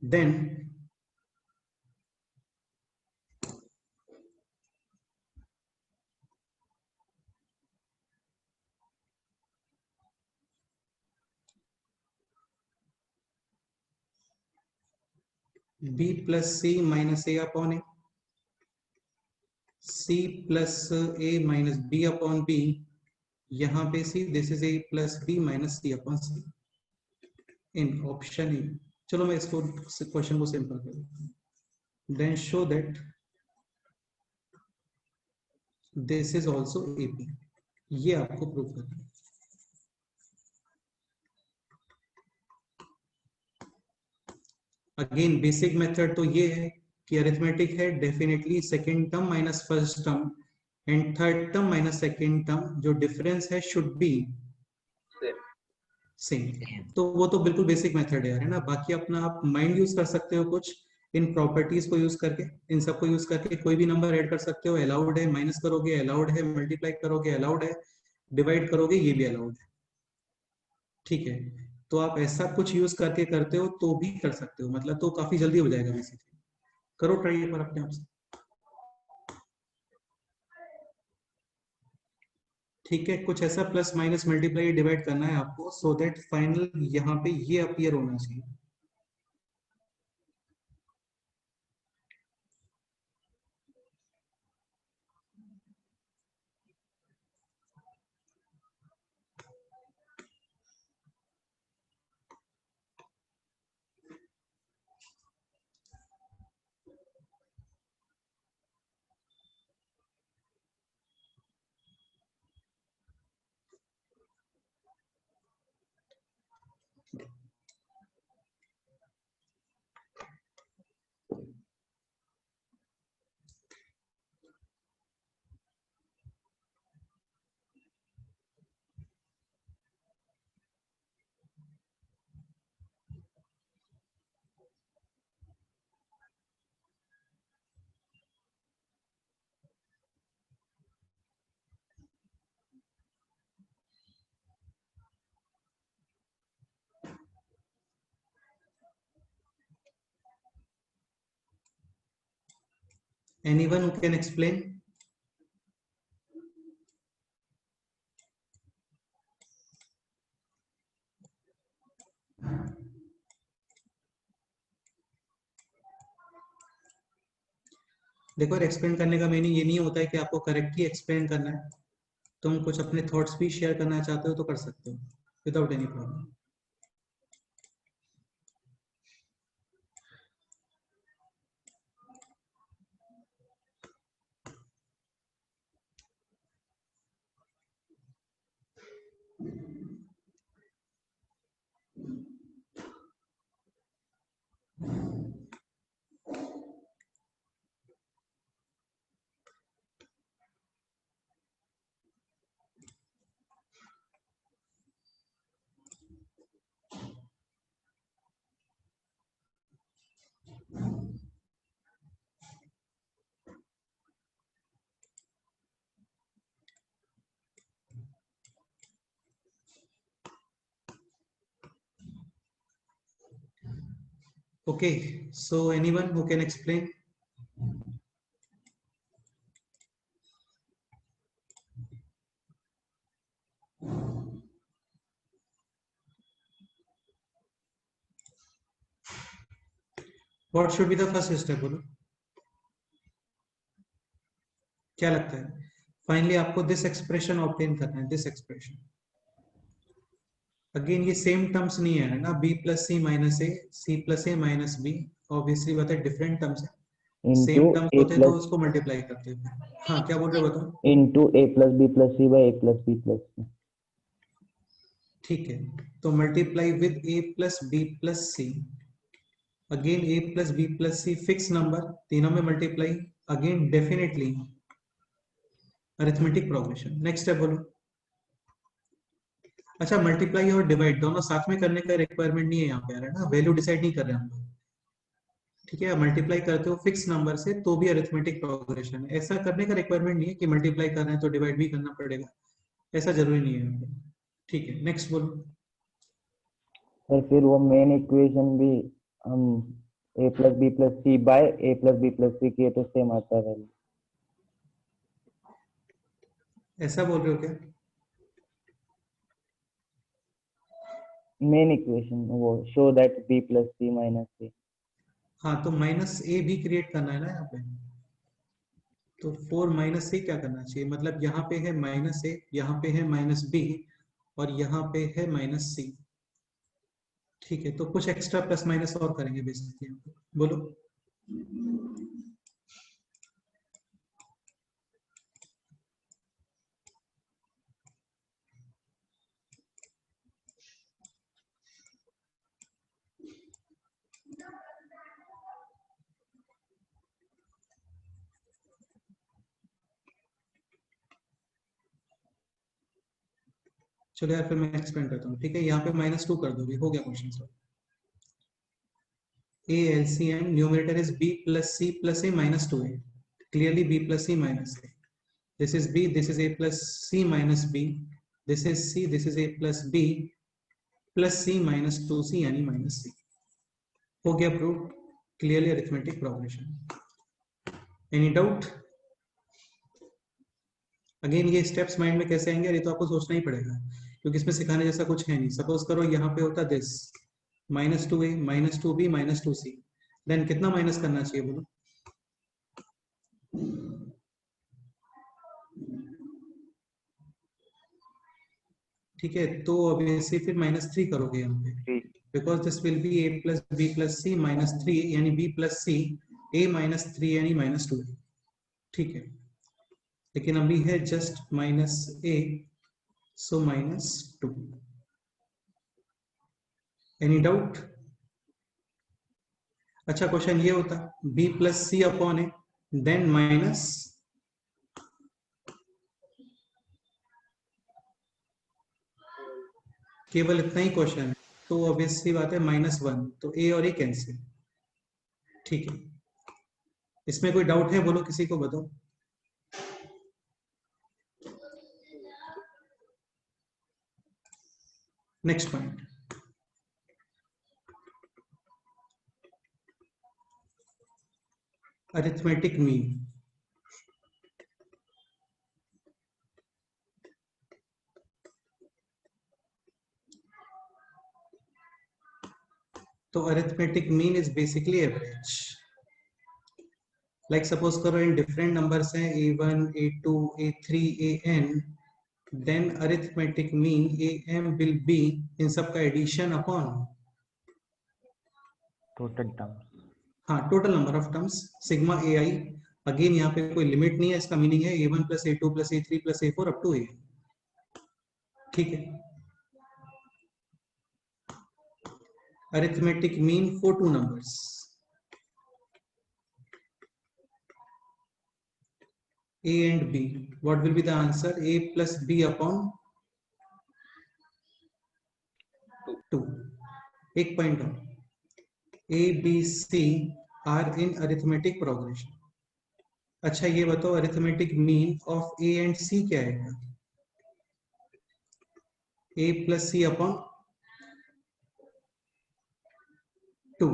Then B plus C minus A upon A, C plus A minus B upon B, यहाँ पे C, this is A plus B minus C upon C in option A. चलो मैं इसको question को simple कर देता हूँ. Then show that this is also AP. ये आपको प्रूव करना है. अगेन बेसिक मेथड तो ये है कि अरिथमेटिक है definitely second term minus first term and third term minus second term, जो डिफरेंस है शुड बी सेम। तो वो तो बिल्कुल बेसिक मेथड है यार, है ना। बाकी अपना आप माइंड यूज कर सकते हो कुछ इन प्रॉपर्टीज को यूज करके, इन सबको यूज करके कोई भी नंबर ऐड कर सकते हो। अलाउड है, माइनस करोगे अलाउड है, मल्टीप्लाई करोगे अलाउड है, डिवाइड करोगे ये भी अलाउड है, ठीक है। तो आप ऐसा कुछ यूज करके करते हो तो भी कर सकते हो, मतलब तो काफी जल्दी हो जाएगा बेसिकली। करो ट्राई एक बार अपने आप से, ठीक है। कुछ ऐसा प्लस माइनस मल्टीप्लाई डिवाइड करना है आपको, सो दैट फाइनल यहाँ पे ये अपीयर होना चाहिए। Anyone who can explain? देखो, एक्सप्लेन करने का मीनिंग ये नहीं होता है कि आपको करेक्ट ही एक्सप्लेन करना है। तुम कुछ अपने थॉट्स भी शेयर करना चाहते हो तो कर सकते हो without any problem. Okay, so anyone who can explain? What should be the first step? बोलो, क्या लगता है? फाइनली आपको दिस एक्सप्रेशन ऑब्टेन करना है, दिस एक्सप्रेशन। अगेन ये सेम टर्म्स नहीं है ना, b प्लस सी माइनस ए, सी प्लस ए माइनस बी, ऑब्वियसली बात है डिफरेंट टर्म्स है। इंटू सेम टर्म्स ए होते तो प्लस उसको मल्टीप्लाई करते हैं। हाँ, क्या बोल रहे हो बताओ? Into a plus b plus c by a plus b plus c. ठीक है, तो multiply with a plus b plus c. Again a plus b plus c fix number, तीनों में multiply, again definitely arithmetic progression. Next step बोलो। अच्छा, multiply और divide दोनों साथ में करने का रिक्वायरमेंट नहीं है यहाँ पे, है ना। वैल्यू डिसाइड नहीं कर रहे हम लोग, ठीक है। मल्टीप्लाई करते हो फिक्स नंबर से तो भी अरिथमेटिक प्रोग्रेशन है। ऐसा करने का रिक्वायरमेंट नहीं है कि मल्टीप्लाई करना है तो डिवाइड भी करना पड़ेगा, ऐसा जरूरी नहीं है यहाँ पे, ठीक है। नेक्स्ट बोलो। और फिर वो मेन इक्वेशन भी हम ए प्लस बी प्लस सी बाय ए प्लस बी प्लस सी किए तो सेम आता है वैल्यू। ऐसा बोल रहे हो क्या? मेन इक्वेशन वो show that b plus c minus c. हाँ, तो माइनस ए भी क्रिएट करना है ना यहाँ पे, तो 4 माइनस से क्या करना चाहिए, मतलब यहाँ पे है माइनस ए, यहाँ पे है माइनस बी, और यहाँ पे है माइनस सी, ठीक है। तो कुछ एक्स्ट्रा प्लस माइनस और करेंगे बेसिकली यहाँ पे, बोलो। चलो यार फिर मैं एक्सपेंड करता हूँ, ठीक है। यहाँ पे -2 कर दो, हो गया question solve. A LCM numerator is B plus C plus A minus 2A. Clearly B plus C minus A. This is B, this is A plus C minus B. This is C, this is A plus B plus C minus 2C यानी minus C. हो गया prove, clearly arithmetic progression. Any doubt? Again ये steps mind में कैसे आएंगे, ये तो आपको सोचना ही पड़ेगा क्योंकि इसमें सिखाने जैसा कुछ है नहीं। सपोज करो यहाँ पे होता this -2A -2B -2C, then कितना माइनस करना चाहिए बोलो? ठीक है, तो ऑब्वियसली फिर -3 करोगे यहाँ पे, because this will be A plus B plus C -3 यानी B plus C, A -3 यानी -2। ठीक है, लेकिन अभी है just -A, so -2। Any doubt? अच्छा क्वेश्चन ये होता B plus C upon A then minus, केवल इतना ही क्वेश्चन है, तो ऑब्वियसली बात है -1, तो A और A कैंसिल। ठीक है, इसमें कोई डाउट है बोलो, किसी को बताओ। Next point, arithmetic mean. तो arithmetic mean is basically average. Like suppose करो इन डिफरेंट नंबर्स हैं A1 A2 A3 AN, then arithmetic mean AM will be इन सब का एडिशन अपॉन टोटल टर्म्स। हाँ, total number of terms sigma AI। अगेन यहाँ पे कोई लिमिट नहीं है, इसका मीनिंग है A1 plus A2 plus A3 plus A4 up to AN। ठीक है, arithmetic mean for two numbers A and B. What will be the answer? A plus B upon 2. एक पॉइंट और, A, B, C are in arithmetic progression. अच्छा ये बताओ arithmetic mean of A and C क्या है? A plus C upon 2,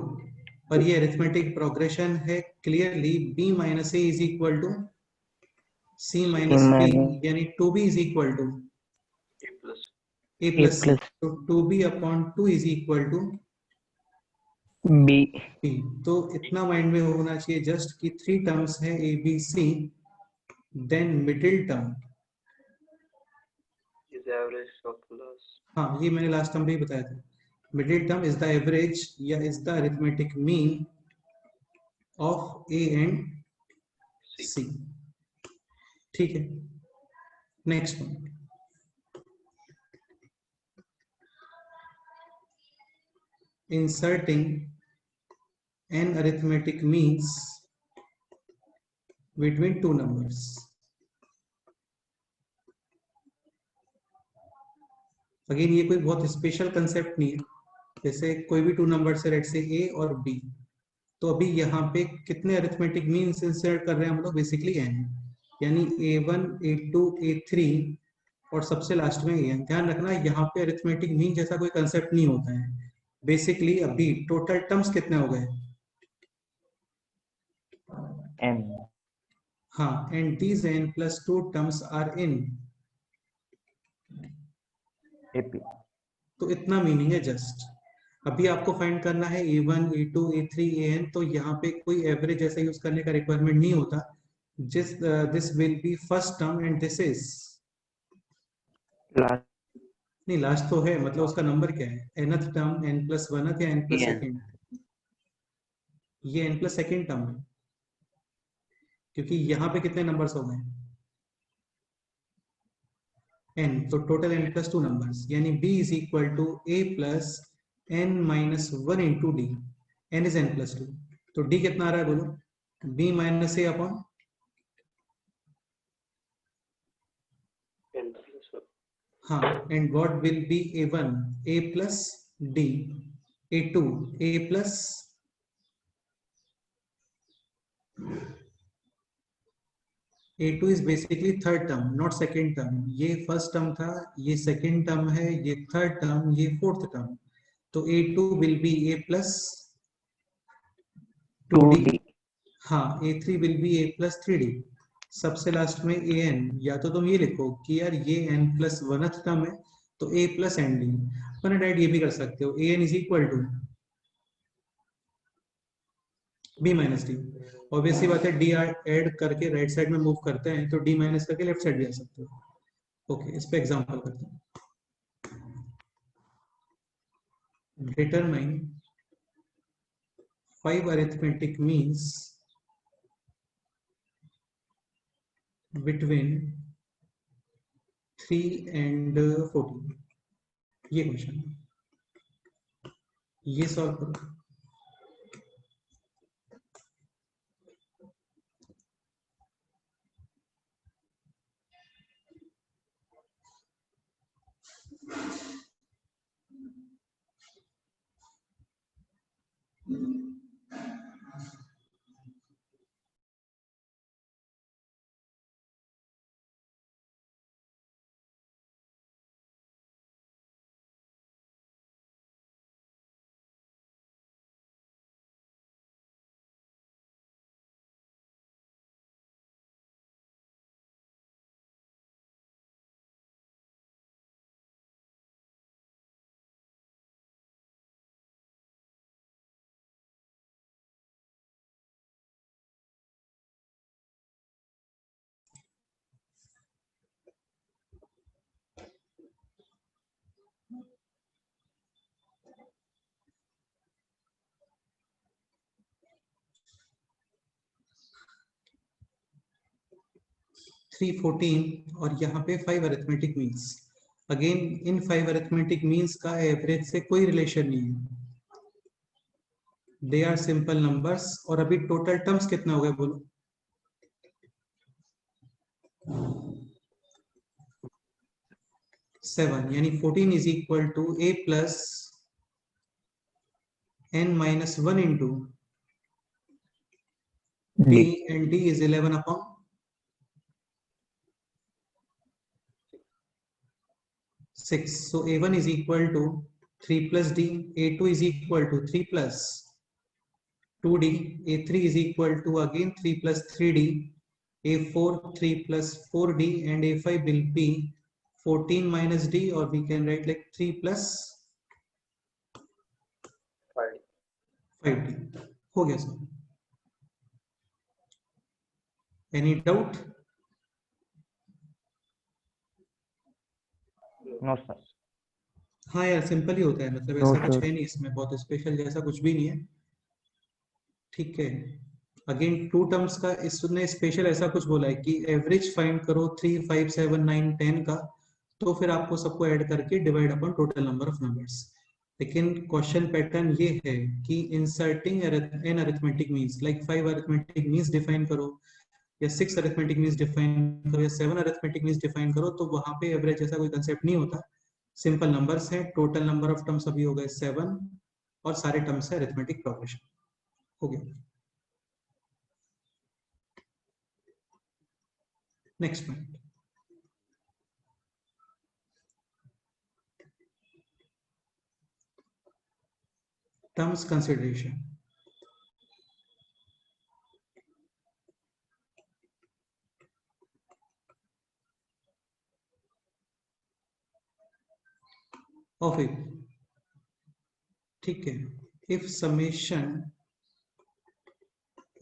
और ये arithmetic progression है। Clearly B minus A is equal to C minus B, यानी 2B is equal to A plus C, तो 2B upon 2 is equal to B। तो इतना mind में होना चाहिए जस्ट कि 3 टर्म्स है A B C, then middle term is average of loss. हाँ, ये मैंने लास्ट टाइम भी बताया था। Middle term is the average या is the arithmetic mean of A and C। ठीक है, next point, inserting an arithmetic means between two numbers। अगेन ये कोई बहुत स्पेशल कंसेप्ट नहीं है, जैसे कोई भी 2 नंबर से लेट्स से A और B, तो अभी यहाँ पे कितने अरिथमेटिक मीन्स इंसर्ट कर रहे हैं हम लोग? बेसिकली n, यानी A1 A2 A3 और सबसे लास्ट में AN। ध्यान रखना यहाँ पे अरिथमेटिक मीन जैसा कोई कंसेप्ट नहीं होता है। बेसिकली अभी टोटल टर्म्स कितने हो गए? n। हाँ, and these n plus 2 terms are in AP। तो इतना मीनिंग है जस्ट। अभी आपको फाइंड करना है A1 A2 A3 AN, तो यहाँ पे कोई एवरेज ऐसा यूज करने का रिक्वायरमेंट नहीं होता। This will B first term and this is last. नहीं, लास्ट तो है, मतलब उसका नंबर क्या है? nth term, n plus 1th या n plus n। सेकेंड? ये n plus सेकेंड टर्म है, क्योंकि यहाँ पे कितने नंबर्स हो गए? n, तो टोटल n plus 2 नंबर्स, यानी B is equal to A plus n minus 1 into D। n is n plus 2, तो D कितना आ रहा है बोलो? B minus A upon N plus 1. हाँ, and what will be a1 a plus d, a2 a plus a2 is basically third term not second term. ये first term था, ये second term है, ये third term, ये fourth term. तो a2 will be a plus 2d. हाँ, a3 will be a plus 3d. सबसे last में an, या तो तुम ये लिखो कि यार ये n plus 1th टर्म है तो a plus n d, पर डायरेक्ट ये भी कर सकते हो an is equal to b minus d. Obviously बात है, d ऐड करके राइट साइड में मूव करते हैं तो d माइनस करके लेफ्ट साइड भी आ सकते हो. ओके, इस पे एग्जांपल करते हैं. Determine 5 arithmetic means between 3 and 14. ये क्वेश्चन, ये सॉल्व करो. थ्री 14 और यहाँ पे 5 arithmetic means. Again in 5 arithmetic means का एवरेज से कोई रिलेशन नहीं है, दे आर सिंपल नंबर्स. और अभी टोटल टर्म्स कितना हो गया बोलो? 7, यानी 14 is equal to a plus n minus 1 into d, and d is 11 upon 6. So a1 is equal to 3 plus d, a2 is equal to 3 plus 2d, a3 is equal to again 3 plus 3d, a4 3 plus 4d, and a5 will be 14 minus d, or we can write like 3 plus 5d. हो गया सर? Any doubt? No sir. हाँ यार, simple ही होता है, मतलब ऐसा कुछ है नहीं इसमें, बहुत स्पेशल जैसा कुछ भी नहीं है. ठीक है. अगेन टू टर्म्स का इसने स्पेशल ऐसा कुछ बोला है कि एवरेज फाइंड करो 3, 5, 7, 9, 10 का, तो फिर आपको सबको ऐड करके divide upon total number of numbers. लेकिन क्वेश्चन पैटर्न ये है कि inserting an arithmetic means, like 5 arithmetic means define करो, या 6 अरिथमेटिक मीन्स डिफाइन करो, या 7 अरिथमेटिक मीन्स डिफाइन करो, तो वहां पे एवरेज जैसा कोई कंसेप्ट नहीं होता. सिंपल नंबर्स है. टोटल नंबर ऑफ टर्म्स अभी हो गए 7 और सारे टर्म्स है अरिथमेटिक प्रोग्रेशन. हो गया. Next point, terms consideration. Of it. ठीक है. If summation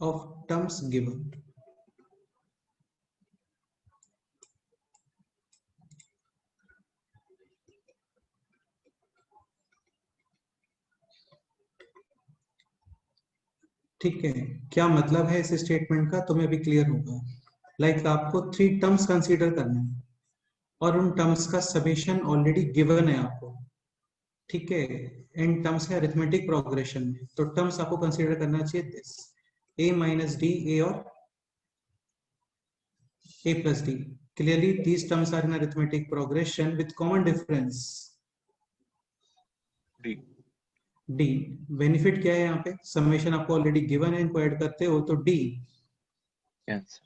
of terms given ठीक है. क्या मतलब है इस स्टेटमेंट का, तुम्हें भी क्लियर होगा. लाइक आपको 3 टर्म्स कंसीडर करना है और उन टर्म्स का समेशन ऑलरेडी गिवन है आपको. ठीक है. इन टर्म्स है अरिथमेटिक प्रोग्रेशन में, तो टर्म्स आपको कंसीडर करना चाहिए this a minus D, a और a plus D. Clearly these terms are in arithmetic progression with common difference D. D. Benefit क्या है यहाँ पे, समेशन आपको ऑलरेडी गिवन है, इनको ऐड करते हो तो D Cancel.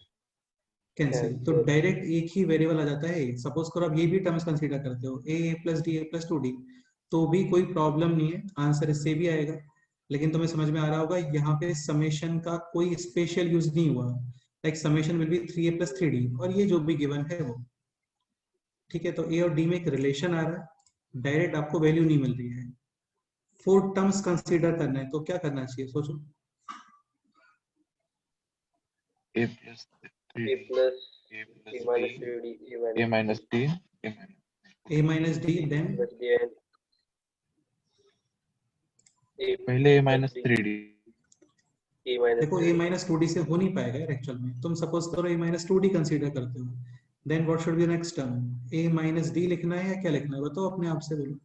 कैंसिल, तो डायरेक्ट एक ही वेरिएबल आ जाता है। सपोज करो आप ये भी टर्म्स कंसीडर करते हो a plus D A plus 2d, तो भी कोई प्रॉब्लम नहीं है, आंसर इससे भी आएगा। लेकिन तुम्हें समझ में आ रहा होगा यहाँ पे समेशन का कोई स्पेशल यूज नहीं हुआ, like summation will be 3a plus 3d और ये जो भी गिवन है वो, ठीक है। तो a और d में एक रिलेशन आ रहा है, डायरेक्ट आपको वैल्यू नहीं मिल रही है। 4 टर्म्स कंसीडर करना है, तो क्या करना चाहिए सोचो। A plus A 3D. plus A A plus minus B. 3D A minus D. a minus d then plus D and A पहले A plus minus D. 3D. A minus देखो a 3D. Minus 2d से हो नहीं पाएगा यार actual में। तुम suppose करो a माइनस 2d कंसीडर करते हो, then what should be next term, a minus d लिखना है या क्या लिखना है, बताओ अपने आप से बोलो।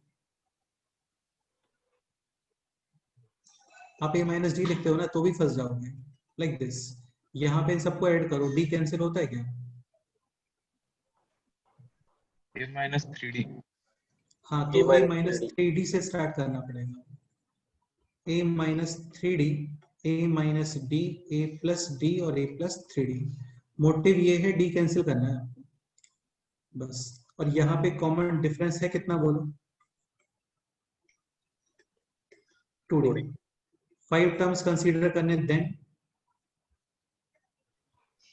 आप a माइनस d लिखते हो ना तो भी फंस जाओगे, लाइक दिस। यहाँ पे इन सबको ऐड करो, d कैंसिल होता है क्या? A minus 3D. हाँ, A तो a minus minus 3D. 3d से स्टार्ट करना पड़ेगा। a minus 3d, a minus d, a plus d और a प्लस 3d। मोटिव ये है d कैंसिल करना है आपको, बस। और यहाँ पे कॉमन डिफरेंस है कितना बोलो, 2d। 5 टर्म्स कंसीडर करने, then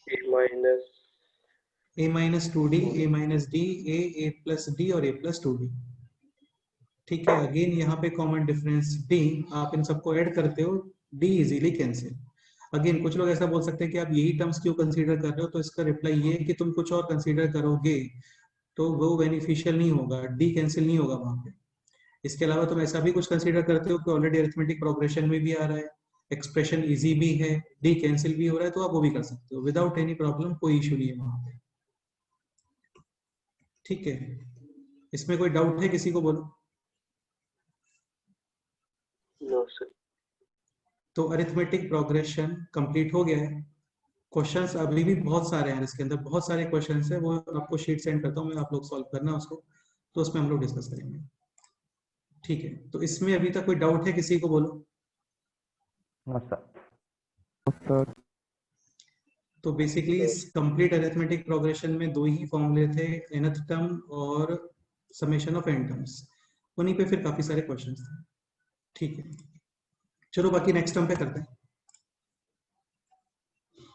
A minus a minus 2d, a minus d, a plus d और a प्लस 2d, ठीक है। अगेन यहाँ पे कॉमन डिफरेंस d, आप इन सबको ऐड करते हो, d इजीली कैंसिल। अगेन कुछ लोग ऐसा बोल सकते हैं कि आप यही टर्म्स क्यों कंसीडर कर रहे हो, तो इसका रिप्लाई ये है कि तुम कुछ और कंसीडर करोगे तो वो बेनिफिशियल नहीं होगा, d कैंसिल नहीं होगा वहां पे। इसके अलावा तुम ऐसा भी कुछ कंसीडर करते हो कि ऑलरेडी अरिथमेटिक प्रोग्रेशन में भी आ रहा है, एक्सप्रेशन इजी भी है, d कैंसिल भी हो रहा है, तो आप वो भी कर सकते हो विदाउट एनी प्रॉब्लम, कोई इशू नहीं है वहां पे, ठीक है। इसमें कोई डाउट है किसी को, बोलो। no sir. तो अरिथमेटिक प्रोग्रेशन कंप्लीट हो गया है। क्वेश्चंस अभी भी बहुत सारे हैं इसके अंदर, बहुत सारे क्वेश्चंस हैं, वो आपको शीट सेंड करता हूँ मैं, आप लोग सॉल्व करना उसको, तो उसमें हम लोग डिस्कस करेंगे, ठीक है। तो इसमें अभी तक कोई डाउट है किसी को, बोलो। सर तो बेसिकली इस कंप्लीट अरिथमेटिक प्रोग्रेशन में 2 ही फॉर्मूले थे, nth टर्म और समेशन ऑफ n टर्म्स, उन्हीं पे फिर काफी सारे क्वेश्चंस थे, ठीक है। चलो बाकी नेक्स्ट टर्म पे करते हैं।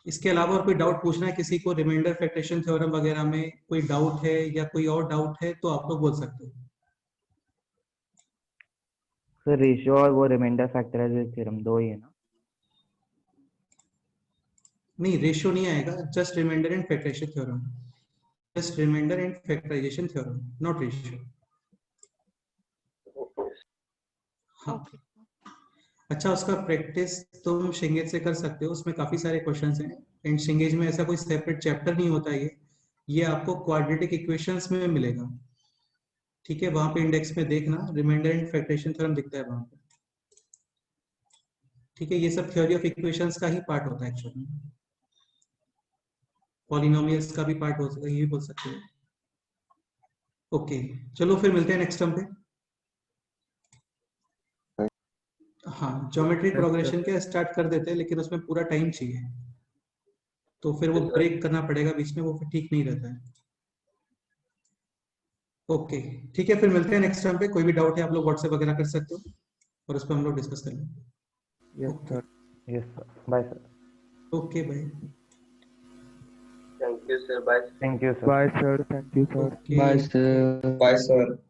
इसके अलावा और कोई डाउट पूछना है किसी को, रिमाइंडर फैक्टरेशन थ्योरम वगैरह में कोई डाउट है या कोई और डाउट है तो आप लोग बोल सकते हो। सर रेशियो और वो रिमाइंडर फैक्टराइजेशन थ्योरम 2 ही है ना? नहीं, रेशियो नहीं आएगा, just remainder and factorisation theorem, just remainder and factorisation theorem, not ratio. हाँ, अच्छा, उसका प्रैक्टिस तुम शिंगेज से कर सकते हो, उसमें काफी सारे क्वेश्चंस हैं, एंड शिंगेज में ऐसा कोई सेपरेट चैप्टर नहीं होता है, ये आपको क्वाड्रेटिक इक्वेशंस में मिलेगा, ठीक है। वहां पे इंडेक्स में देखना, रिमाइंडर एंड फैक्टराइजेशन थ्योरम दिखता है वहां पे, ठीक है। ये सब थ्योरी ऑफ इक्वेशंस का ही पार्ट होता है एक्चुअली, पॉलिनोमियल्स का भी पार्ट हो सकता है, ये भी बोल सकते हो। ओके, चलो फिर मिलते हैं नेक्स्ट टर्म पे। हाँ, ज्योमेट्रिक प्रोग्रेशन के स्टार्ट कर देते हैं, लेकिन उसमें पूरा टाइम चाहिए, तो फिर वो ब्रेक करना पड़ेगा बीच में, वो फिर ठीक नहीं रहता है। ओके, ठीक है, फिर मिलते हैं नेक्स्ट टाइम पे। कोई भी डाउट है आप लोग व्हाट्सएप वगैरह कर सकते हो और उस पर हम लोग डिस्कस करेंगे। Yes sir. Yes sir, bye sir. Okay, bye. Thank you sir. Bye. Thank you sir. Bye sir, thank you sir. Okay, bye sir. Bye, sir.